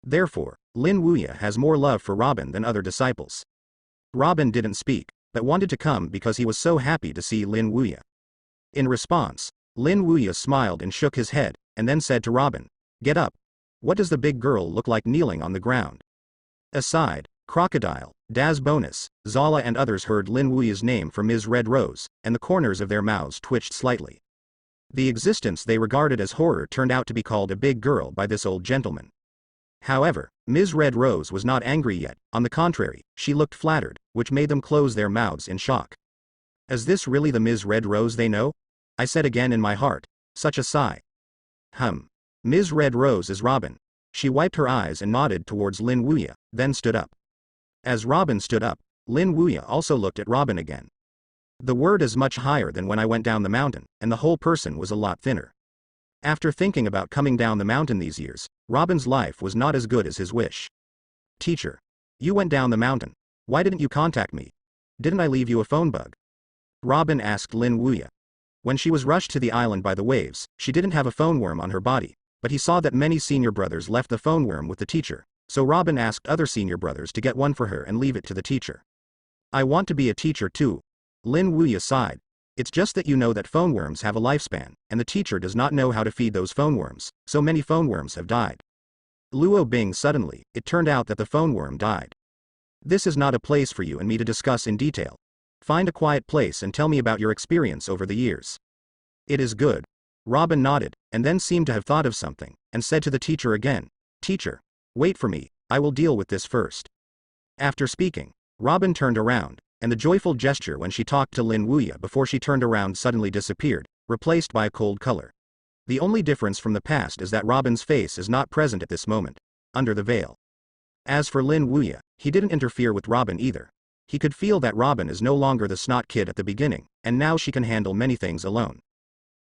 Therefore, Lin Wuya has more love for Robin than other disciples. Robin didn't speak, but wanted to come because he was so happy to see Lin Wuya. In response, Lin Wuya smiled and shook his head, and then said to Robin, "Get up. What does the big girl look like kneeling on the ground?" Aside, Crocodile, Das Bonus, Zala and others heard Lin Wuya's name for Ms. Red Rose, and the corners of their mouths twitched slightly. The existence they regarded as horror turned out to be called a big girl by this old gentleman. However, Ms. Red Rose was not angry yet, on the contrary, she looked flattered, which made them close their mouths in shock. Is this really the Ms. Red Rose they know? I said again in my heart. Such a sigh. Ms. Red Rose is Robin. She wiped her eyes and nodded towards Lin Wuya, then stood up. As Robin stood up, Lin Wuya also looked at Robin again. The word is much higher than when I went down the mountain, and the whole person was a lot thinner. After thinking about coming down the mountain these years, Robin's life was not as good as his wish. Teacher. You went down the mountain. Why didn't you contact me? Didn't I leave you a phone bug? Robin asked Lin Wuya. When she was rushed to the island by the waves, she didn't have a phone worm on her body, but he saw that many senior brothers left the phone worm with the teacher, so Robin asked other senior brothers to get one for her and leave it to the teacher. I want to be a teacher too. Lin Wuya sighed. It's just that you know that phone worms have a lifespan, and the teacher does not know how to feed those phone worms, so many phone worms have died. Luo Bing suddenly, it turned out that the phone worm died. This is not a place for you and me to discuss in detail. Find a quiet place and tell me about your experience over the years. It is good. Robin nodded, and then seemed to have thought of something, and said to the teacher again, "Teacher, wait for me, I will deal with this first." After speaking, Robin turned around, and the joyful gesture when she talked to Lin Wuya before she turned around suddenly disappeared, replaced by a cold color. The only difference from the past is that Robin's face is not present at this moment, under the veil. As for Lin Wuya, he didn't interfere with Robin either. He could feel that Robin is no longer the snot kid at the beginning, and now she can handle many things alone.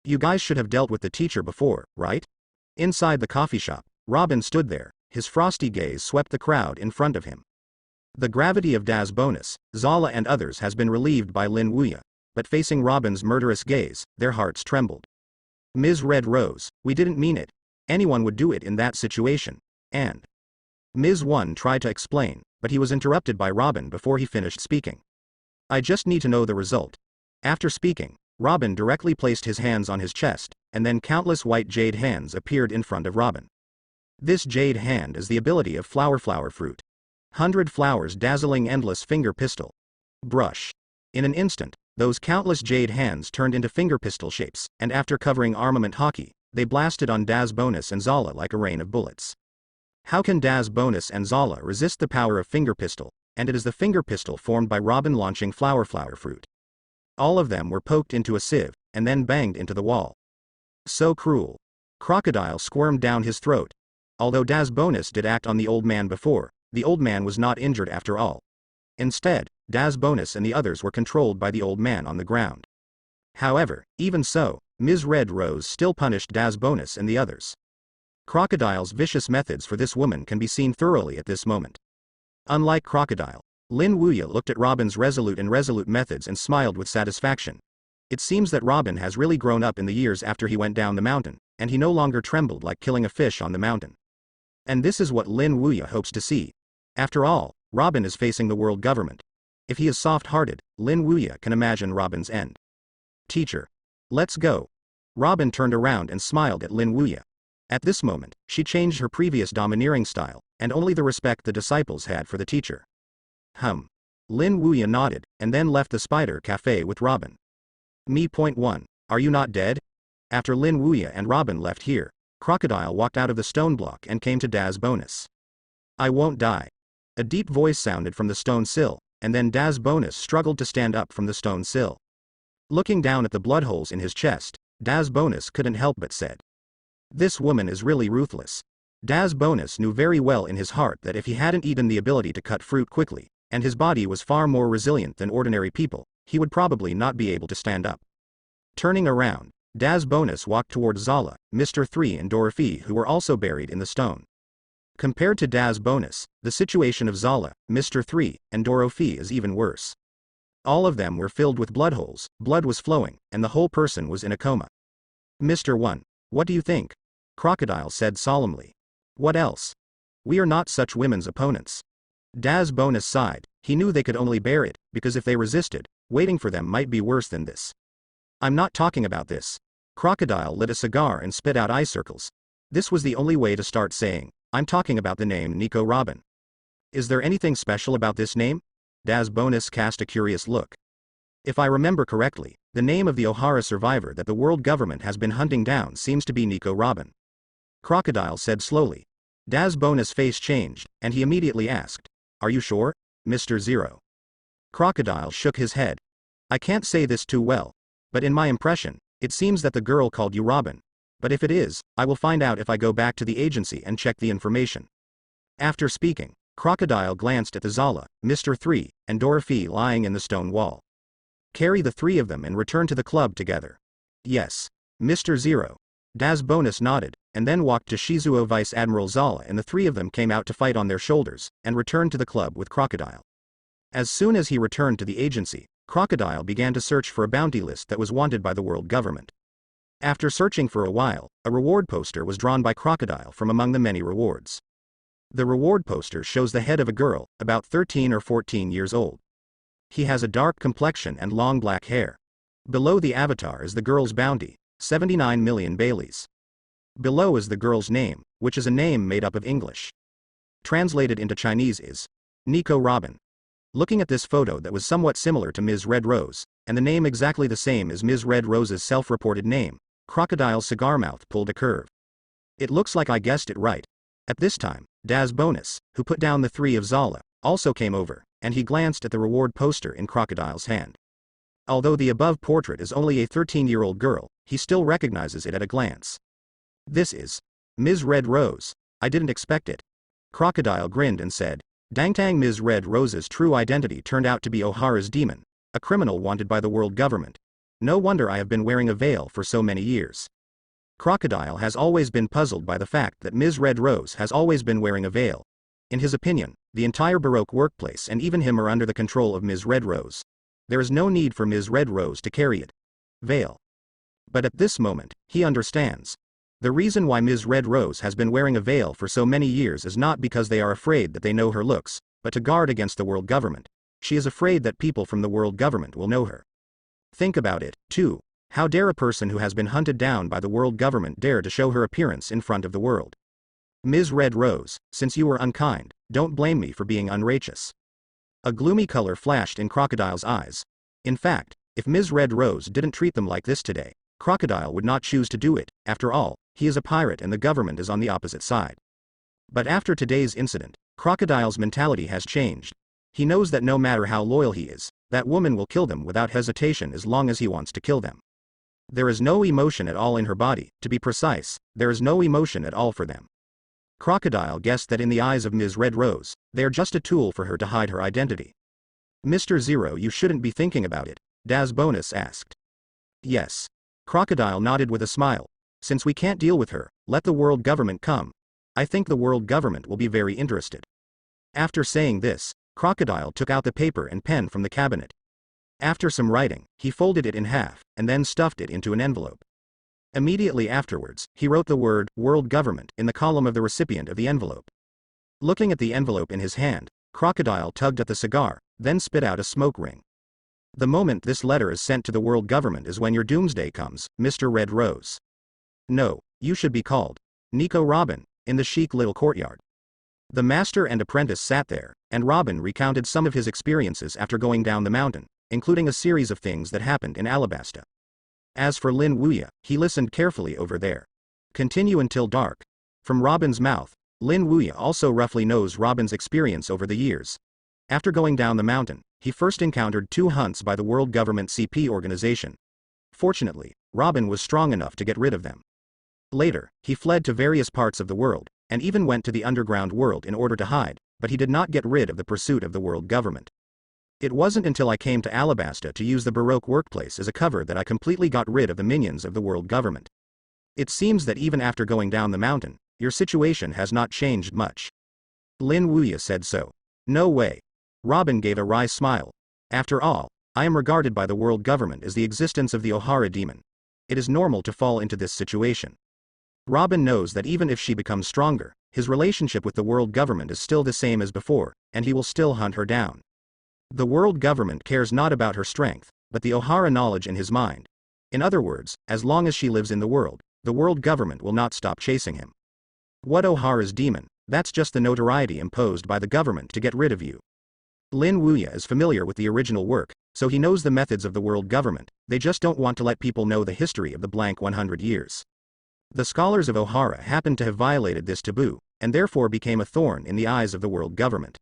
You guys should have dealt with the teacher before, right? Inside the coffee shop, Robin stood there, his frosty gaze swept the crowd in front of him. The gravity of Das Bonus, Zala and others has been relieved by Lin Wuya, but facing Robin's murderous gaze, their hearts trembled. Ms. Red Rose, we didn't mean it. Anyone would do it in that situation, and Ms. One tried to explain, but he was interrupted by Robin before he finished speaking. I just need to know the result. After speaking, Robin directly placed his hands on his chest, and then countless white jade hands appeared in front of Robin. This jade hand is the ability of flower fruit. 100 flowers dazzling endless finger pistol. Brush. In an instant, those countless jade hands turned into finger pistol shapes, and after covering armament hockey, they blasted on Das Bonus and Zala like a rain of bullets. How can Das Bonus and Zala resist the power of finger pistol, and it is the finger pistol formed by Robin launching flower fruit. All of them were poked into a sieve, and then banged into the wall. So cruel. Crocodile squirmed down his throat. Although Das Bonus did act on the old man before, the old man was not injured after all. Instead, Das Bonus and the others were controlled by the old man on the ground. However, even so, Ms. Red Rose still punished Das Bonus and the others. Crocodile's vicious methods for this woman can be seen thoroughly at this moment. Unlike Crocodile, Lin Wuya looked at Robin's resolute methods and smiled with satisfaction. It seems that Robin has really grown up in the years after he went down the mountain, and he no longer trembled like killing a fish on the mountain. And this is what Lin Wuya hopes to see. After all, Robin is facing the world government. If he is soft-hearted, Lin Wuya can imagine Robin's end. Teacher. Let's go. Robin turned around and smiled at Lin Wuya. At this moment, she changed her previous domineering style, and only the respect the disciples had for the teacher. Lin Wuya nodded, and then left the spider cafe with Robin. Me.1. Are you not dead? After Lin Wuya and Robin left here, Crocodile walked out of the stone block and came to Daz Bonus. I won't die. A deep voice sounded from the stone sill, and then Daz Bonus struggled to stand up from the stone sill. Looking down at the blood holes in his chest, Daz Bonus couldn't help but said, "This woman is really ruthless." Daz Bonus knew very well in his heart that if he hadn't eaten the ability to cut fruit quickly, and his body was far more resilient than ordinary people, he would probably not be able to stand up. Turning around, Daz Bonus walked towards Zala, Mr. 3 and Dorothy, who were also buried in the stone. Compared to Daz Bonus, the situation of Zala, Mr. 3, and Dorothy is even worse. All of them were filled with blood holes, blood was flowing, and the whole person was in a coma. Mr. 1. What do you think? Crocodile said solemnly. What else? We are not such women's opponents. Daz Bonus sighed. He knew they could only bear it, because if they resisted, waiting for them might be worse than this. I'm not talking about this. Crocodile lit a cigar and spit out eye circles. This was the only way to start saying, I'm talking about the name Nico Robin. Is there anything special about this name? Daz Bonus cast a curious look. If I remember correctly, the name of the O'Hara survivor that the world government has been hunting down seems to be Nico Robin. Crocodile said slowly. Daz Bonus' face changed, and he immediately asked, Are you sure, Mr. Zero? Crocodile shook his head. I can't say this too well, but in my impression, it seems that the girl called you Robin. But if it is, I will find out if I go back to the agency and check the information. After speaking, Crocodile glanced at the Zala, Mr. 3, and Dorothy lying in the stone wall. Carry the three of them and return to the club together. Yes, Mr. Zero. Daz Bonus nodded, and then walked to Shizuo Vice Admiral Zala, and the three of them came out to fight on their shoulders, and returned to the club with Crocodile. As soon as he returned to the agency, Crocodile began to search for a bounty list that was wanted by the world government. After searching for a while, a reward poster was drawn by Crocodile from among the many rewards. The reward poster shows the head of a girl, about 13 or 14 years old. He has a dark complexion and long black hair. Below the avatar is the girl's bounty, 79 million Baileys. Below is the girl's name, which is a name made up of English. Translated into Chinese is Nico Robin. Looking at this photo that was somewhat similar to Ms. Red Rose, and the name exactly the same as Ms. Red Rose's self-reported name, Crocodile's cigar mouth pulled a curve. It looks like I guessed it right. At this time, Daz Bonus, who put down the three of Zala, also came over, and he glanced at the reward poster in Crocodile's hand. Although the above portrait is only a 13-year-old girl, he still recognizes it at a glance. This is Ms. Red Rose. I didn't expect it. Crocodile grinned and said, Dangtang. Ms. Red Rose's true identity turned out to be O'Hara's demon, a criminal wanted by the world government. No wonder I have been wearing a veil for so many years. Crocodile has always been puzzled by the fact that Ms. Red Rose has always been wearing a veil. In his opinion, the entire Baroque workplace and even him are under the control of Ms. Red Rose. There is no need for Ms. Red Rose to carry it. Veil. But at this moment, he understands. The reason why Ms. Red Rose has been wearing a veil for so many years is not because they are afraid that they know her looks, but to guard against the world government. She is afraid that people from the world government will know her. Think about it, too. How dare a person who has been hunted down by the world government dare to show her appearance in front of the world? Ms. Red Rose, since you were unkind, don't blame me for being unrighteous. A gloomy color flashed in Crocodile's eyes. In fact, if Ms. Red Rose didn't treat them like this today, Crocodile would not choose to do it. After all, he is a pirate and the government is on the opposite side. But after today's incident, Crocodile's mentality has changed. He knows that no matter how loyal he is, that woman will kill them without hesitation as long as he wants to kill them. There is no emotion at all in her body, to be precise, there is no emotion at all for them. Crocodile guessed that in the eyes of Ms. Red Rose, they are just a tool for her to hide her identity. Mr. Zero, you shouldn't be thinking about it, Daz Bonus asked. Yes. Crocodile nodded with a smile. Since we can't deal with her, let the world government come. I think the world government will be very interested. After saying this, Crocodile took out the paper and pen from the cabinet. After some writing, he folded it in half, and then stuffed it into an envelope. Immediately afterwards, he wrote the word, world government, in the column of the recipient of the envelope. Looking at the envelope in his hand, Crocodile tugged at the cigar, then spit out a smoke ring. The moment this letter is sent to the world government is when your doomsday comes, Mr. Red Rose. No, you should be called Nico Robin, in the chic little courtyard. The master and apprentice sat there, and Robin recounted some of his experiences after going down the mountain, including a series of things that happened in Alabasta. As for Lin Wuya, he listened carefully over there. Continue until dark. From Robin's mouth, Lin Wuya also roughly knows Robin's experience over the years. After going down the mountain, he first encountered 2 hunts by the World Government CP organization. Fortunately, Robin was strong enough to get rid of them. Later, he fled to various parts of the world, and even went to the underground world in order to hide, but he did not get rid of the pursuit of the world government. It wasn't until I came to Alabasta to use the Baroque workplace as a cover that I completely got rid of the minions of the world government. It seems that even after going down the mountain, your situation has not changed much. Lin Wuya said so. No way. Robin gave a wry smile. After all, I am regarded by the world government as the existence of the Ohara demon. It is normal to fall into this situation. Robin knows that even if she becomes stronger, his relationship with the world government is still the same as before, and he will still hunt her down. The world government cares not about her strength, but the Ohara knowledge in his mind. In other words, as long as she lives in the world government will not stop chasing him. What Ohara's demon? That's just the notoriety imposed by the government to get rid of you. Lin Wuya is familiar with the original work, so he knows the methods of the world government, they just don't want to let people know the history of the blank 100 years. The scholars of Ohara happened to have violated this taboo, and therefore became a thorn in the eyes of the world government.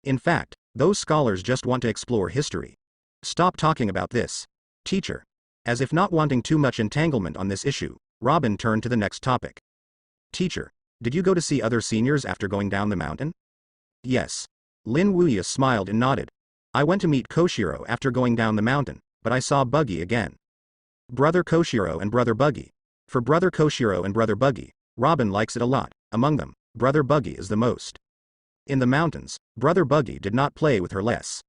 In fact, those scholars just want to explore history. Stop talking about this. Teacher. As if not wanting too much entanglement on this issue, Robin turned to the next topic. Teacher. Did you go to see other seniors after going down the mountain? Yes. Lin Wuya smiled and nodded. I went to meet Koshiro after going down the mountain, but I saw Buggy again. Brother Koshiro and Brother Buggy. For Brother Koshiro and Brother Buggy, Robin likes it a lot. Among them, Brother Buggy is the most. In the mountains, Brother Buggy did not play with her less.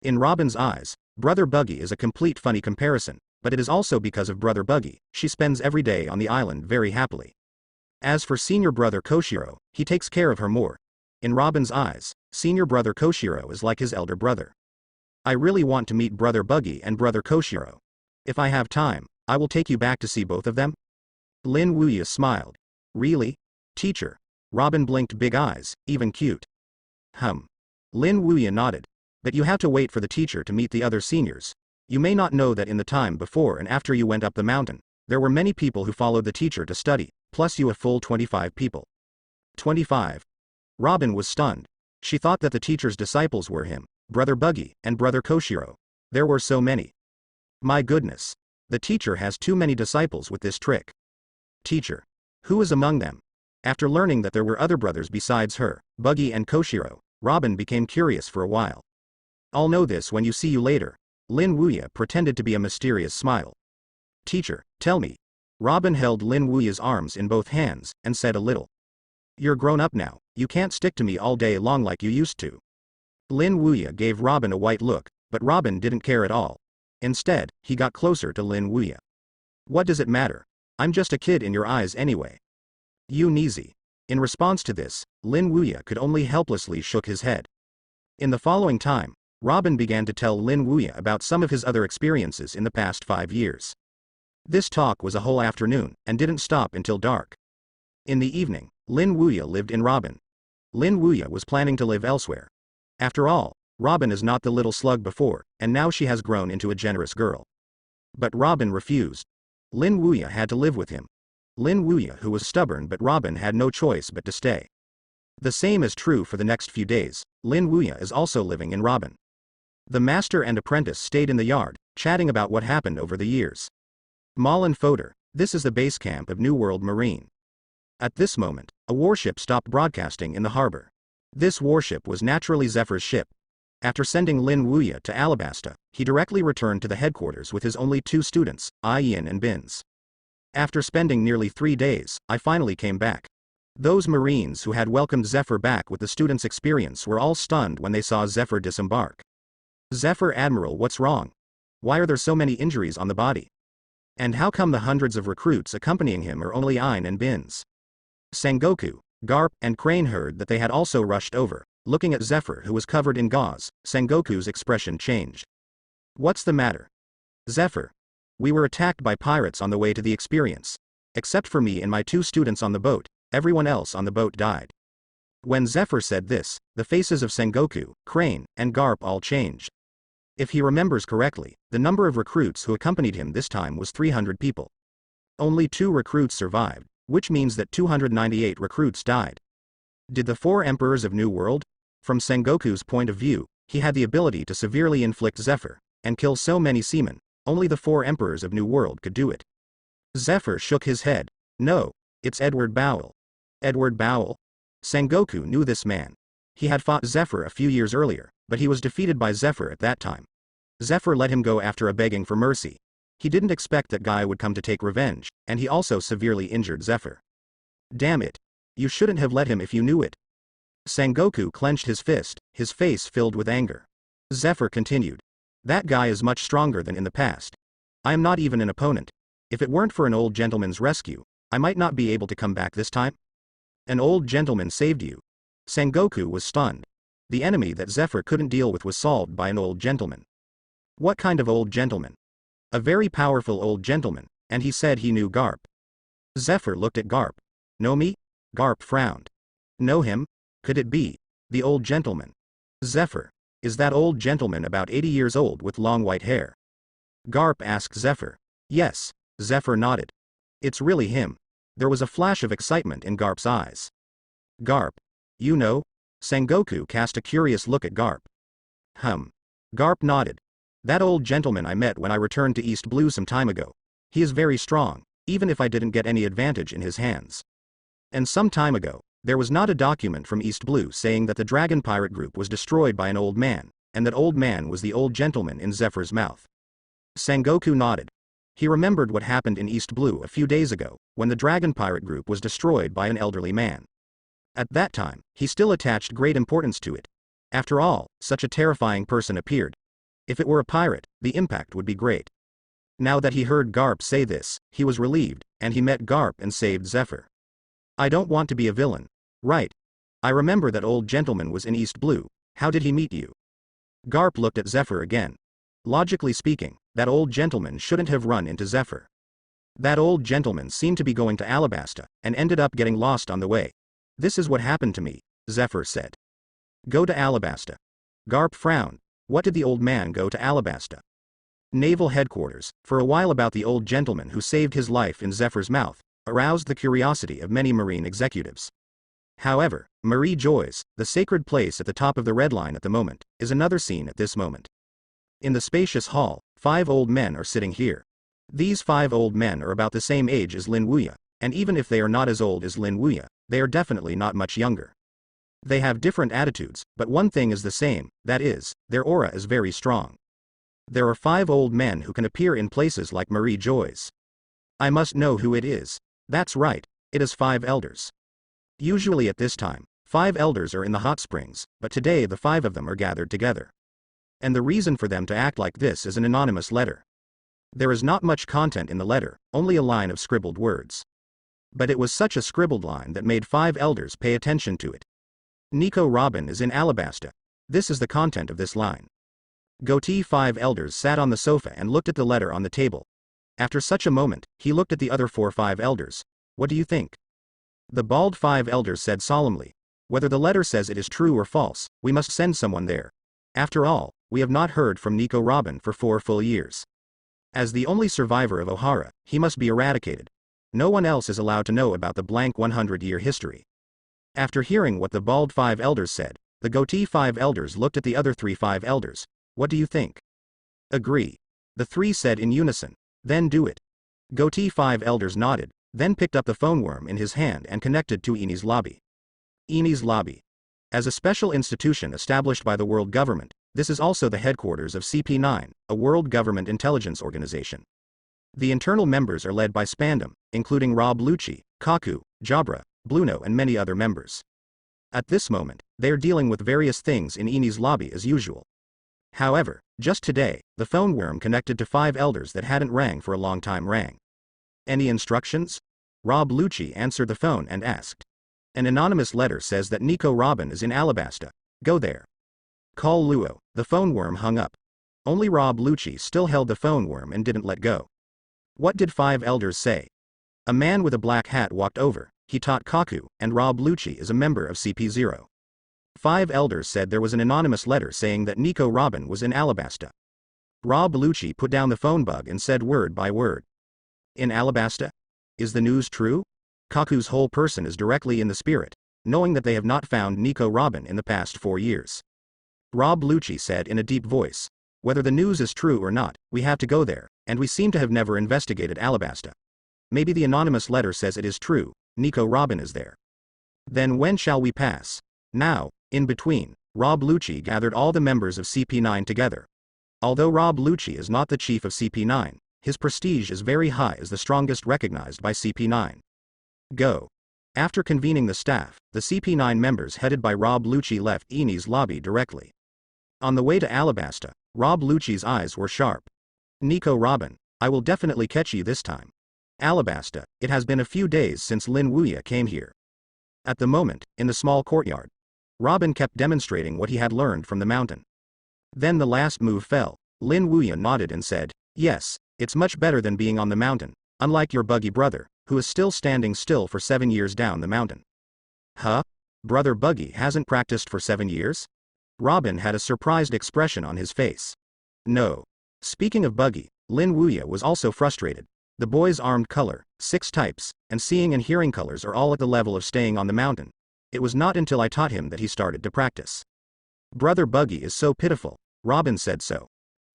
In Robin's eyes, Brother Buggy is a complete funny comparison, but it is also because of Brother Buggy, she spends every day on the island very happily. As for Senior Brother Koshiro, he takes care of her more. In Robin's eyes, Senior Brother Koshiro is like his elder brother. I really want to meet Brother Buggy and Brother Koshiro. If I have time, I will take you back to see both of them. Lin Wuya smiled. Really? Teacher. Robin blinked big eyes, even cute. Lin Wuya nodded. But you have to wait for the teacher to meet the other seniors. You may not know that in the time before and after you went up the mountain, there were many people who followed the teacher to study, plus you a full 25 people. 25. Robin was stunned. She thought that the teacher's disciples were him, Brother Buggy, and Brother Koshiro. There were so many. My goodness. The teacher has too many disciples with this trick. Teacher. Who is among them? After learning that there were other brothers besides her, Buggy and Koshiro, Robin became curious for a while. I'll know this when you see you later. Lin Wuya pretended to be a mysterious smile. Teacher, tell me. Robin held Lin Wuya's arms in both hands, and said a little. You're grown up now, you can't stick to me all day long like you used to. Lin Wuya gave Robin a white look, but Robin didn't care at all. Instead, he got closer to Lin Wuya. What does it matter? I'm just a kid in your eyes anyway. You neezy. In response to this, Lin Wuya could only helplessly shook his head. In the following time, Robin began to tell Lin Wuya about some of his other experiences in the past 5 years. This talk was a whole afternoon, and didn't stop until dark. In the evening, Lin Wuya lived in Robin. Lin Wuya was planning to live elsewhere. After all, Robin is not the little slug before, and now she has grown into a generous girl. But Robin refused. Lin Wuya had to live with him. Lin Wuya who was stubborn, but Robin had no choice but to stay. The same is true for the next few days. Lin Wuya is also living in Robin. The master and apprentice stayed in the yard, chatting about what happened over the years. Malin Foder, this is the base camp of New World Marine. At this moment, a warship stopped broadcasting in the harbor. This warship was naturally Zephyr's ship. After sending Lin Wuya to Alabasta, he directly returned to the headquarters with his only 2 students, Ian and Bins. After spending nearly 3 days, I finally came back. Those Marines who had welcomed Zephyr back with the student's experience were all stunned when they saw Zephyr disembark. Zephyr Admiral, what's wrong? Why are there so many injuries on the body? And how come the hundreds of recruits accompanying him are only Ein and Bins? Sengoku, Garp, and Crane heard that they had also rushed over. Looking at Zephyr, who was covered in gauze, Sengoku's expression changed. What's the matter? Zephyr. We were attacked by pirates on the way to the experience. Except for me and my 2 students on the boat, everyone else on the boat died. When Zephyr said this, the faces of Sengoku, Crane, and Garp all changed. If he remembers correctly, the number of recruits who accompanied him this time was 300 people. Only 2 recruits survived, which means that 298 recruits died. Did the 4 emperors of New World? From Sengoku's point of view, he had the ability to severely inflict Zephyr, and kill so many seamen. Only the 4 emperors of New World could do it. Zephyr shook his head. No, it's Edward Bowell. Edward Bowell? Sengoku knew this man. He had fought Zephyr a few years earlier, but he was defeated by Zephyr at that time. Zephyr let him go after a begging for mercy. He didn't expect that guy would come to take revenge, and he also severely injured Zephyr. Damn it. You shouldn't have let him if you knew it. Sengoku clenched his fist, his face filled with anger. Zephyr continued. That guy is much stronger than in the past. I am not even an opponent. If it weren't for an old gentleman's rescue, I might not be able to come back this time. An old gentleman saved you. Sengoku was stunned. The enemy that Zephyr couldn't deal with was solved by an old gentleman. What kind of old gentleman? A very powerful old gentleman, and he said he knew Garp. Zephyr looked at Garp. Know me? Garp frowned. Know him? Could it be the old gentleman? Zephyr. Is that old gentleman about 80 years old with long white hair? Garp asked Zephyr. Yes, Zephyr nodded. It's really him. There was a flash of excitement in Garp's eyes. Garp. You know? Sengoku cast a curious look at Garp. Garp nodded. That old gentleman I met when I returned to East Blue some time ago. He is very strong, even if I didn't get any advantage in his hands. And some time ago, there was not a document from East Blue saying that the Dragon Pirate Group was destroyed by an old man, and that old man was the old gentleman in Zephyr's mouth. Sengoku nodded. He remembered what happened in East Blue a few days ago, when the Dragon Pirate Group was destroyed by an elderly man. At that time, he still attached great importance to it. After all, such a terrifying person appeared. If it were a pirate, the impact would be great. Now that he heard Garp say this, he was relieved, and he met Garp and saved Zephyr. I don't want to be a villain. Right. I remember that old gentleman was in East Blue. How did he meet you? Garp looked at Zephyr again. Logically speaking, that old gentleman shouldn't have run into Zephyr. That old gentleman seemed to be going to Alabasta, and ended up getting lost on the way. This is what happened to me, Zephyr said. Go to Alabasta. Garp frowned. What did the old man go to Alabasta? Naval headquarters, for a while. About the old gentleman who saved his life in Zephyr's mouth, aroused the curiosity of many Marine executives. However, Marie Joy's, the sacred place at the top of the red line at the moment, is another scene at this moment. In the spacious hall, 5 old men are sitting here. These 5 old men are about the same age as Lin Wuya, and even if they are not as old as Lin Wuya, they are definitely not much younger. They have different attitudes, but one thing is the same, that is, their aura is very strong. There are 5 old men who can appear in places like Marie Joy's. I must know who it is. That's right, it is 5 elders. Usually at this time, 5 elders are in the hot springs, but today the 5 of them are gathered together. And the reason for them to act like this is an anonymous letter. There is not much content in the letter, only a line of scribbled words. But it was such a scribbled line that made 5 elders pay attention to it. Nico Robin is in Alabasta. This is the content of this line. Goatee 5 elders sat on the sofa and looked at the letter on the table. After such a moment, he looked at the other 5 elders. What do you think? The bald 5 elders said solemnly. Whether the letter says it is true or false, we must send someone there. After all, we have not heard from Nico Robin for 4 full years. As the only survivor of Ohara, he must be eradicated. No one else is allowed to know about the blank 100-year history. After hearing what the bald 5 elders said, the goatee 5 elders looked at the other 5 elders. What do you think? Agree. The 3 said in unison. Then do it. Goatee 5 elders nodded, then picked up the phone worm in his hand and connected to Eni's lobby. Eni's lobby. As a special institution established by the world government, this is also the headquarters of CP9, a world government intelligence organization. The internal members are led by Spandam, including Rob Lucci, Kaku, Jabra, Bluno and many other members. At this moment, they are dealing with various things in Eni's lobby as usual. However, just today, the phone worm connected to 5 elders that hadn't rang for a long time rang. Any instructions? Rob Lucci answered the phone and asked. An anonymous letter says that Nico Robin is in Alabasta. Go there. Call Luo. The phone worm hung up. Only Rob Lucci still held the phone worm and didn't let go. What did 5 elders say? A man with a black hat walked over. He taught Kaku, and Rob Lucci is a member of CP0. 5 elders said there was an anonymous letter saying that Nico Robin was in Alabasta. Rob Lucci put down the phone bug and said word by word. In Alabasta? Is the news true? Kaku's whole person is directly in the spirit, knowing that they have not found Nico Robin in the past 4 years. Rob Lucci said in a deep voice, whether the news is true or not, we have to go there, and we seem to have never investigated Alabasta. Maybe the anonymous letter says it is true, Nico Robin is there. Then when shall we pass? Now. In between, Rob Lucci gathered all the members of CP9 together. Although Rob Lucci is not the chief of CP9, his prestige is very high as the strongest recognized by CP9. Go. After convening the staff, the CP9 members headed by Rob Lucci left Eni's lobby directly. On the way to Alabasta, Rob Lucci's eyes were sharp. Nico Robin, I will definitely catch you this time. Alabasta, it has been a few days since Lin Wuya came here. At the moment, in the small courtyard, Robin kept demonstrating what he had learned from the mountain. Then the last move fell. Lin Wuya nodded and said, yes, it's much better than being on the mountain, unlike your Buggy brother, who is still standing still for 7 years down the mountain. Huh? Brother Buggy hasn't practiced for 7 years? Robin had a surprised expression on his face. No. Speaking of Buggy, Lin Wuya was also frustrated. The boy's armed color, 6 types, and seeing and hearing colors are all at the level of staying on the mountain. It was not until I taught him that he started to practice. Brother Buggy is so pitiful, Robin said so.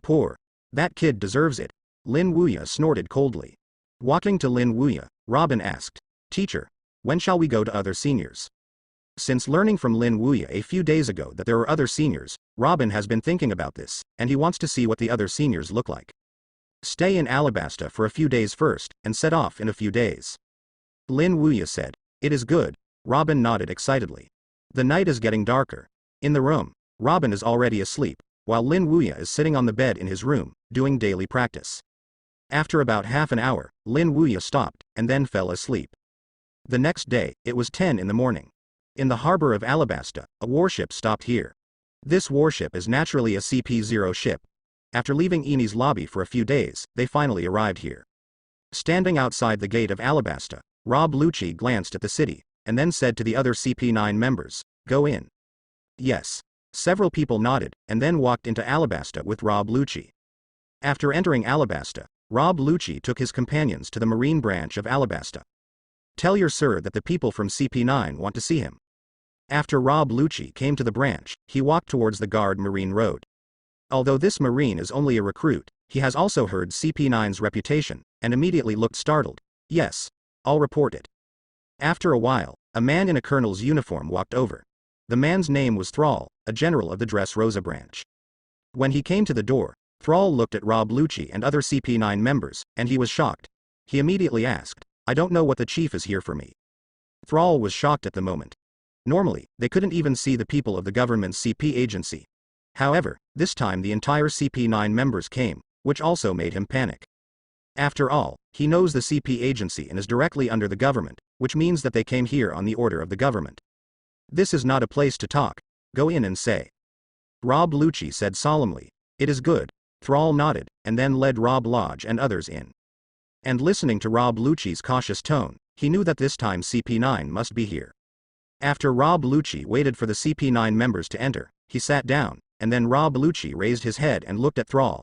Poor. That kid deserves it. Lin Wuya snorted coldly. Walking to Lin Wuya, Robin asked, Teacher, when shall we go to other seniors? Since learning from Lin Wuya a few days ago that there are other seniors, Robin has been thinking about this, and he wants to see what the other seniors look like. Stay in Alabasta for a few days first, and set off in a few days. Lin Wuya said, it is good. Robin nodded excitedly. The night is getting darker. In the room, Robin is already asleep, while Lin Wuya is sitting on the bed in his room, doing daily practice. After about half an hour, Lin Wuya stopped, and then fell asleep. The next day, it was 10 in the morning. In the harbor of Alabasta, a warship stopped here. This warship is naturally a CP0 ship. After leaving Eni's lobby for a few days, they finally arrived here. Standing outside the gate of Alabasta, Rob Lucci glanced at the city, and then said to the other CP9 members, go in. Yes. Several people nodded, and then walked into Alabasta with Rob Lucci. After entering Alabasta, Rob Lucci took his companions to the marine branch of Alabasta. Tell your sir that the people from CP9 want to see him. After Rob Lucci came to the branch, he walked towards the guard marine road. Although this marine is only a recruit, he has also heard CP9's reputation, and immediately looked startled. Yes. I'll report it. After a while, a man in a colonel's uniform walked over. The man's name was Thrall, a general of the Dress Rosa branch. When he came to the door, Thrall looked at Rob Lucci and other CP9 members, and he was shocked. He immediately asked, I don't know what the chief is here for me. Thrall was shocked at the moment. Normally, they couldn't even see the people of the government's CP agency. However, this time the entire CP9 members came, which also made him panic. After all, he knows the CP agency and is directly under the government, which means that they came here on the order of the government. This is not a place to talk. Go in and say. Rob Lucci said solemnly. It is good. Thrall nodded, and then led Rob Lodge and others in. And listening to Rob Lucci's cautious tone, he knew that this time CP9 must be here. After Rob Lucci waited for the CP9 members to enter, he sat down, and then Rob Lucci raised his head and looked at Thrall.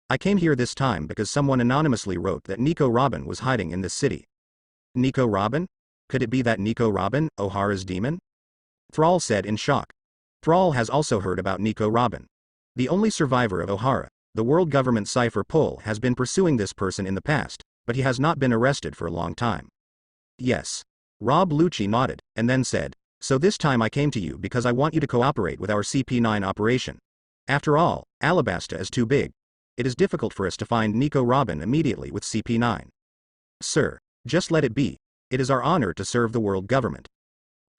I came here this time because someone anonymously wrote that Nico Robin was hiding in this city. Nico Robin? Could it be that Nico Robin, O'Hara's demon? Thrall said in shock. Thrall has also heard about Nico Robin. The only survivor of O'Hara, the world government cipher Pol has been pursuing this person in the past, but he has not been arrested for a long time. Yes. Rob Lucci nodded, and then said, so this time I came to you because I want you to cooperate with our CP9 operation. After all, Alabasta is too big. it is difficult for us to find Nico Robin immediately with CP9. Sir, just let it be. It is our honor to serve the world government.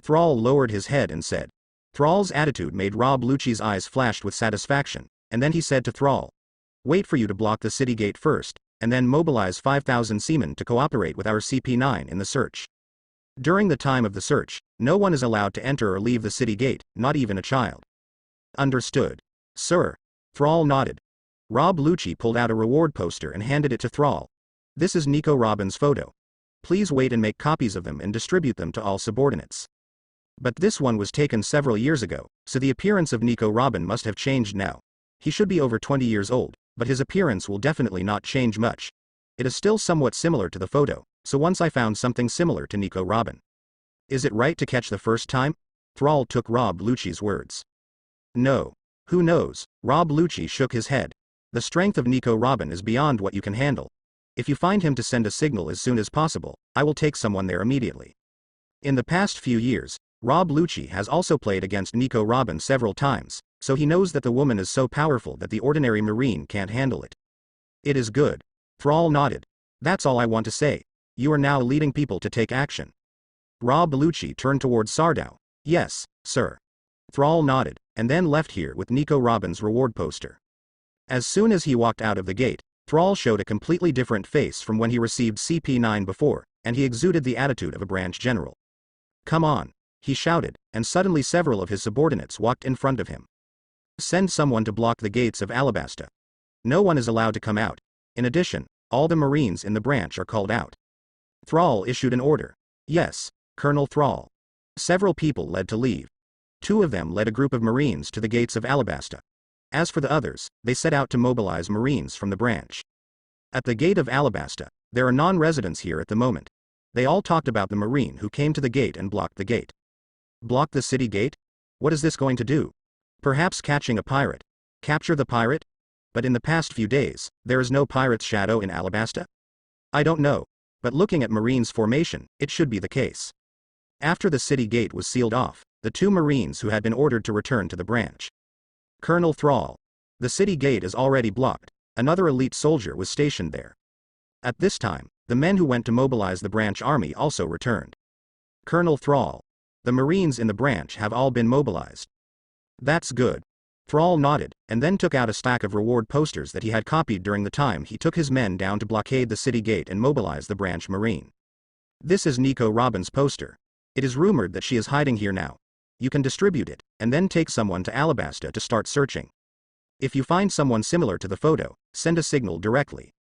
Thrall lowered his head and said. Thrall's attitude made Rob Lucci's eyes flashed with satisfaction, and then he said to Thrall. Wait for you to block the city gate first, and then mobilize 5,000 seamen to cooperate with our CP9 in the search. During the time of the search, no one is allowed to enter or leave the city gate, not even a child. Understood. Sir. Thrall nodded. Rob Lucci pulled out a reward poster and handed it to Thrall. This is Nico Robin's photo. Please wait and make copies of them and distribute them to all subordinates. But this one was taken several years ago, so the appearance of Nico Robin must have changed now. He should be over 20 years old, but his appearance will definitely not change much. It is still somewhat similar to the photo, so once I found something similar to Nico Robin. Is it right to catch the first time? Thrall took Rob Lucci's words. No. Who knows? Rob Lucci shook his head. The strength of Nico Robin is beyond what you can handle. If you find him to send a signal as soon as possible, I will take someone there immediately. In the past few years, Rob Lucci has also played against Nico Robin several times, so he knows that the woman is so powerful that the ordinary marine can't handle it. It is good. Thrall nodded. That's all I want to say. You are now leading people to take action. Rob Lucci turned towards Sardau. Yes, sir. Thrall nodded, and then left here with Nico Robin's reward poster. As soon as he walked out of the gate, Thrall showed a completely different face from when he received CP9 before, and he exuded the attitude of a branch general. Come on, he shouted, and suddenly several of his subordinates walked in front of him. Send someone to block the gates of Alabasta. No one is allowed to come out. In addition, all the Marines in the branch are called out. Thrall issued an order. Yes, Colonel Thrall. Several people led to leave. 2 of them led a group of Marines to the gates of Alabasta. As for the others, they set out to mobilize Marines from the branch. At the gate of Alabasta, there are non-residents here at the moment. They all talked about the Marine who came to the gate and blocked the gate. Block the city gate? What is this going to do? Perhaps catching a pirate. Capture the pirate? But in the past few days, there is no pirate's shadow in Alabasta? I don't know, but looking at Marines' formation, it should be the case. After the city gate was sealed off, the 2 Marines who had been ordered to return to the branch. Colonel Thrall. The city gate is already blocked. Another elite soldier was stationed there. At this time, the men who went to mobilize the branch army also returned. Colonel Thrall. The Marines in the branch have all been mobilized. That's good. Thrall nodded, and then took out a stack of reward posters that he had copied during the time he took his men down to blockade the city gate and mobilize the branch Marine. This is Nico Robin's poster. It is rumored that she is hiding here now. You can distribute it, and then take someone to Alabasta to start searching. If you find someone similar to the photo, send a signal directly.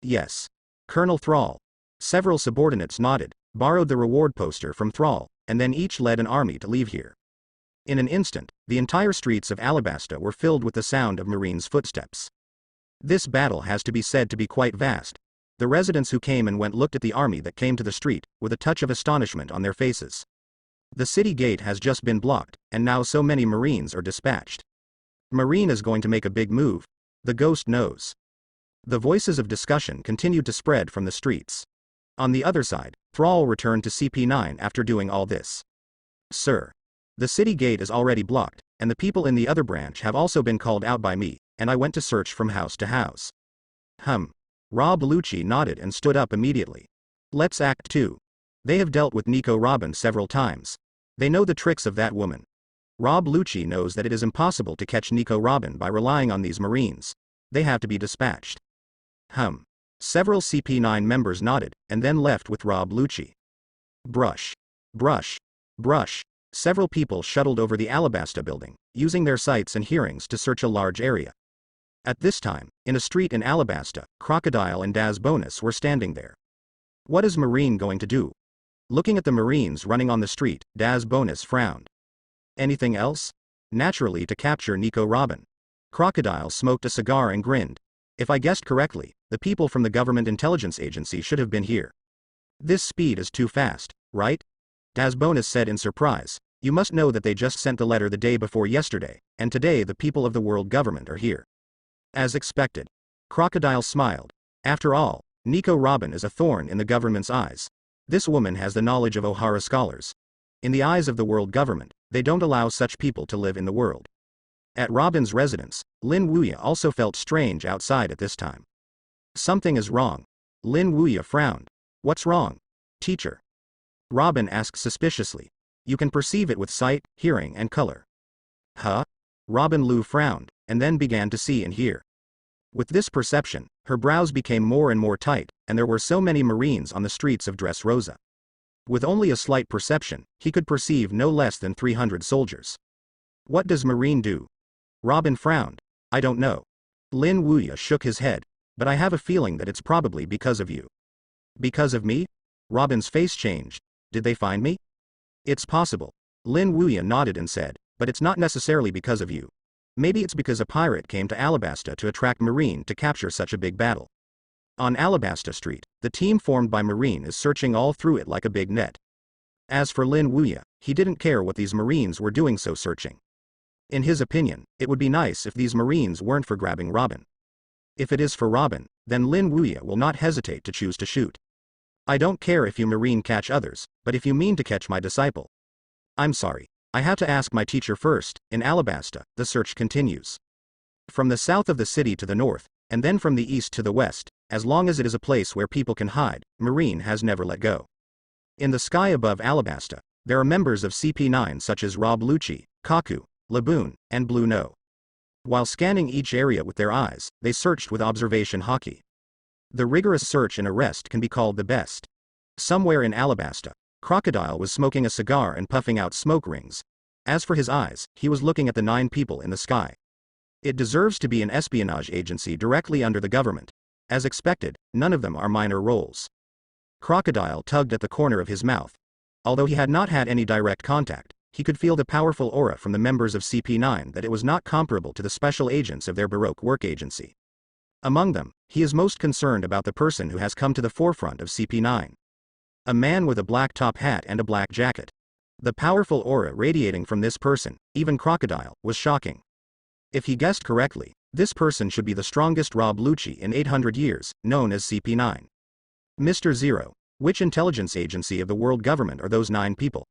Yes. Colonel Thrall. Several subordinates nodded, borrowed the reward poster from Thrall, and then each led an army to leave here. In an instant, the entire streets of Alabasta were filled with the sound of Marines' footsteps. This battle has to be said to be quite vast. The residents who came and went looked at the army that came to the street, with a touch of astonishment on their faces. The city gate has just been blocked, and now so many Marines are dispatched. Marine is going to make a big move. The ghost knows. The voices of discussion continued to spread from the streets. On the other side, Thrall returned to CP9 after doing all this. Sir. The city gate is already blocked, and the people in the other branch have also been called out by me, and I went to search from house to house. Rob Lucci nodded and stood up immediately. Let's act 2. They have dealt with Nico Robin several times. They know the tricks of that woman. Rob Lucci knows that it is impossible to catch Nico Robin by relying on these Marines. They have to be dispatched. Several CP9 members nodded, and then left with Rob Lucci. Brush. Brush. Brush. Several people shuttled over the Alabasta building, using their sights and hearings to search a large area. At this time, in a street in Alabasta, Crocodile and Daz Bonus were standing there. What is Marine going to do? Looking at the Marines running on the street, Daz Bonus frowned. Anything else? Naturally to capture Nico Robin. Crocodile smoked a cigar and grinned. If I guessed correctly, the people from the government intelligence agency should have been here. This speed is too fast, right? Daz Bonus said in surprise. You must know that they just sent the letter the day before yesterday, and today the people of the world government are here. As expected. Crocodile smiled. After all, Nico Robin is a thorn in the government's eyes. This woman has the knowledge of O'Hara scholars. In the eyes of the world government, they don't allow such people to live in the world. At Robin's residence, Lin Wuya also felt strange outside at this time. Something is wrong. Lin Wuya frowned. What's wrong? Teacher. Robin asked suspiciously. You can perceive it with sight, hearing and color. Huh? Robin Lu frowned, and then began to see and hear. With this perception, her brows became more and more tight, and there were so many Marines on the streets of Dressrosa. With only a slight perception, he could perceive no less than 300 soldiers. What does Marine do? Robin frowned. I don't know. Lin Wuya shook his head. But I have a feeling that it's probably because of you. Because of me? Robin's face changed. Did they find me? It's possible. Lin Wuya nodded and said, but it's not necessarily because of you. Maybe it's because a pirate came to Alabasta to attract Marine to capture such a big battle. On Alabasta Street, the team formed by Marine is searching all through it like a big net. As for Lin Wuya, he didn't care what these Marines were doing so searching. In his opinion, it would be nice if these Marines weren't for grabbing Robin. If it is for Robin, then Lin Wuya will not hesitate to choose to shoot. I don't care if you Marine catch others, but if you mean to catch my disciple. I'm sorry. I have to ask my teacher first. In Alabasta, the search continues. From the south of the city to the north, and then from the east to the west, as long as it is a place where people can hide, Marine has never let go. In the sky above Alabasta, there are members of CP9 such as Rob Lucci, Kaku, Laboon, and Blue No. While scanning each area with their eyes, they searched with observation hockey. The rigorous search and arrest can be called the best. Somewhere in Alabasta, Crocodile was smoking a cigar and puffing out smoke rings. As for his eyes, he was looking at the 9 people in the sky. It deserves to be an espionage agency directly under the government. As expected, none of them are minor roles. Crocodile tugged at the corner of his mouth. Although he had not had any direct contact, he could feel the powerful aura from the members of CP9 that it was not comparable to the special agents of their Baroque work agency. Among them, he is most concerned about the person who has come to the forefront of CP9. A man with a black top hat and a black jacket. The powerful aura radiating from this person, even Crocodile, was shocking. If he guessed correctly, this person should be the strongest Rob Lucci in 800 years, known as CP9. Mr. Zero, which intelligence agency of the world government are those 9 people?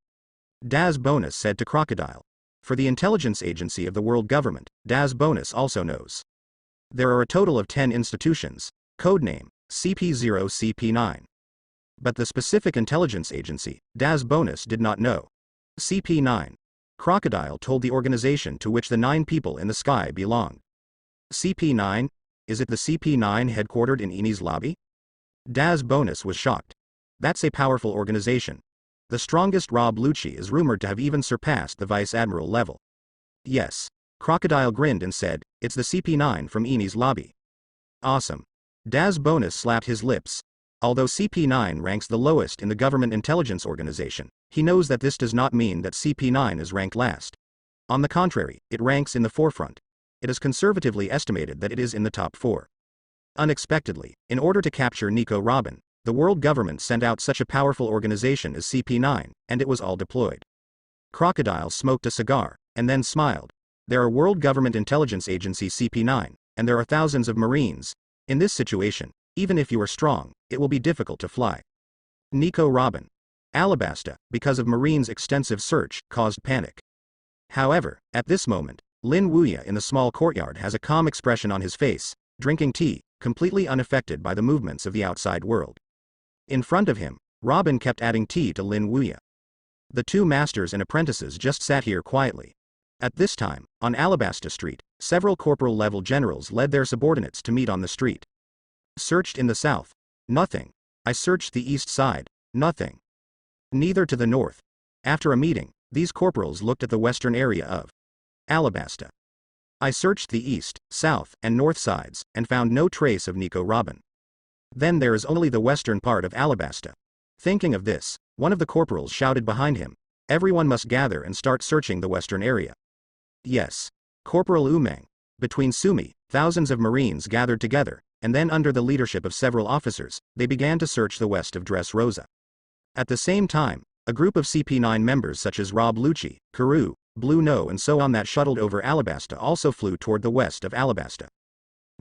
Daz Bonus said to Crocodile. For the intelligence agency of the world government, Daz Bonus also knows. There are a total of 10 institutions, codename, CP0 CP9. But the specific intelligence agency, Daz Bonus did not know. CP9. Crocodile told the organization to which the 9 people in the sky belonged. CP9? Is it the CP9 headquartered in Eni's lobby? Daz Bonus was shocked. That's a powerful organization. The strongest Rob Lucci is rumored to have even surpassed the Vice Admiral level. Yes. Crocodile grinned and said, it's the CP9 from Eni's lobby. Awesome. Daz Bonus slapped his lips. Although CP9 ranks the lowest in the government intelligence organization, he knows that this does not mean that CP9 is ranked last. On the contrary, it ranks in the forefront. It is conservatively estimated that it is in the top 4. Unexpectedly, in order to capture Nico Robin, the world government sent out such a powerful organization as CP9, and it was all deployed. Crocodile smoked a cigar, and then smiled. There are World Government Intelligence Agency CP9, and there are thousands of Marines. In this situation, even if you are strong, it will be difficult to fly. Nico Robin. Alabasta, because of Marine's extensive search, caused panic. However, at this moment, Lin Wuya in the small courtyard has a calm expression on his face, drinking tea, completely unaffected by the movements of the outside world. In front of him, Robin kept adding tea to Lin Wuya. The 2 masters and apprentices just sat here quietly. At this time, on Alabasta Street, several corporal-level generals led their subordinates to meet on the street. Searched in the south. Nothing. I searched the east side. Nothing. Neither to the north. After a meeting, these corporals looked at the western area of Alabasta. I searched the east, south, and north sides, and found no trace of Nico Robin. Then there is only the western part of Alabasta. Thinking of this, one of the corporals shouted behind him, everyone must gather and start searching the western area. Yes. Corporal Umeng. Between Sumi, thousands of Marines gathered together, and then under the leadership of several officers, they began to search the west of Dressrosa. At the same time, a group of CP9 members such as Rob Lucci, Karu, Blue No and so on that shuttled over Alabasta also flew toward the west of Alabasta.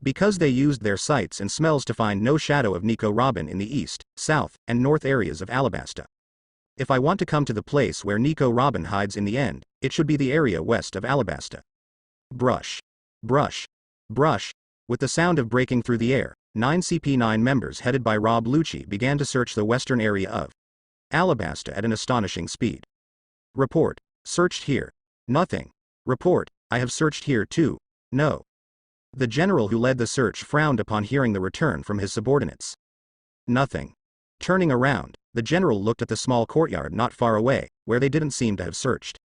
Because they used their sights and smells to find no shadow of Nico Robin in the east, south, and north areas of Alabasta. If I want to come to the place where Nico Robin hides in the end, it should be the area west of Alabasta. Brush. Brush. Brush. With the sound of breaking through the air, 9 CP9 members headed by Rob Lucci began to search the western area of Alabasta at an astonishing speed. Report. Searched here. Nothing. Report. I have searched here too. No. The general who led the search frowned upon hearing the return from his subordinates. Nothing. Turning around, the general looked at the small courtyard not far away, where they didn't seem to have searched.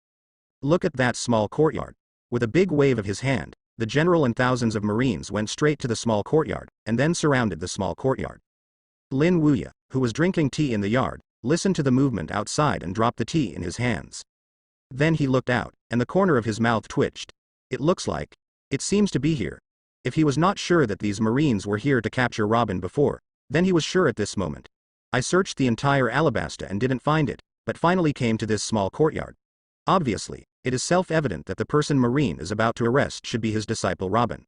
Look at that small courtyard. With a big wave of his hand, the general and thousands of Marines went straight to the small courtyard, and then surrounded the small courtyard. Lin Wuya, who was drinking tea in the yard, listened to the movement outside and dropped the tea in his hands. Then he looked out, and the corner of his mouth twitched. It looks like. It seems to be here. If he was not sure that these Marines were here to capture Robin before, then he was sure at this moment. I searched the entire Alabasta and didn't find it, but finally came to this small courtyard. Obviously, it is self-evident that the person Marine is about to arrest should be his disciple Robin.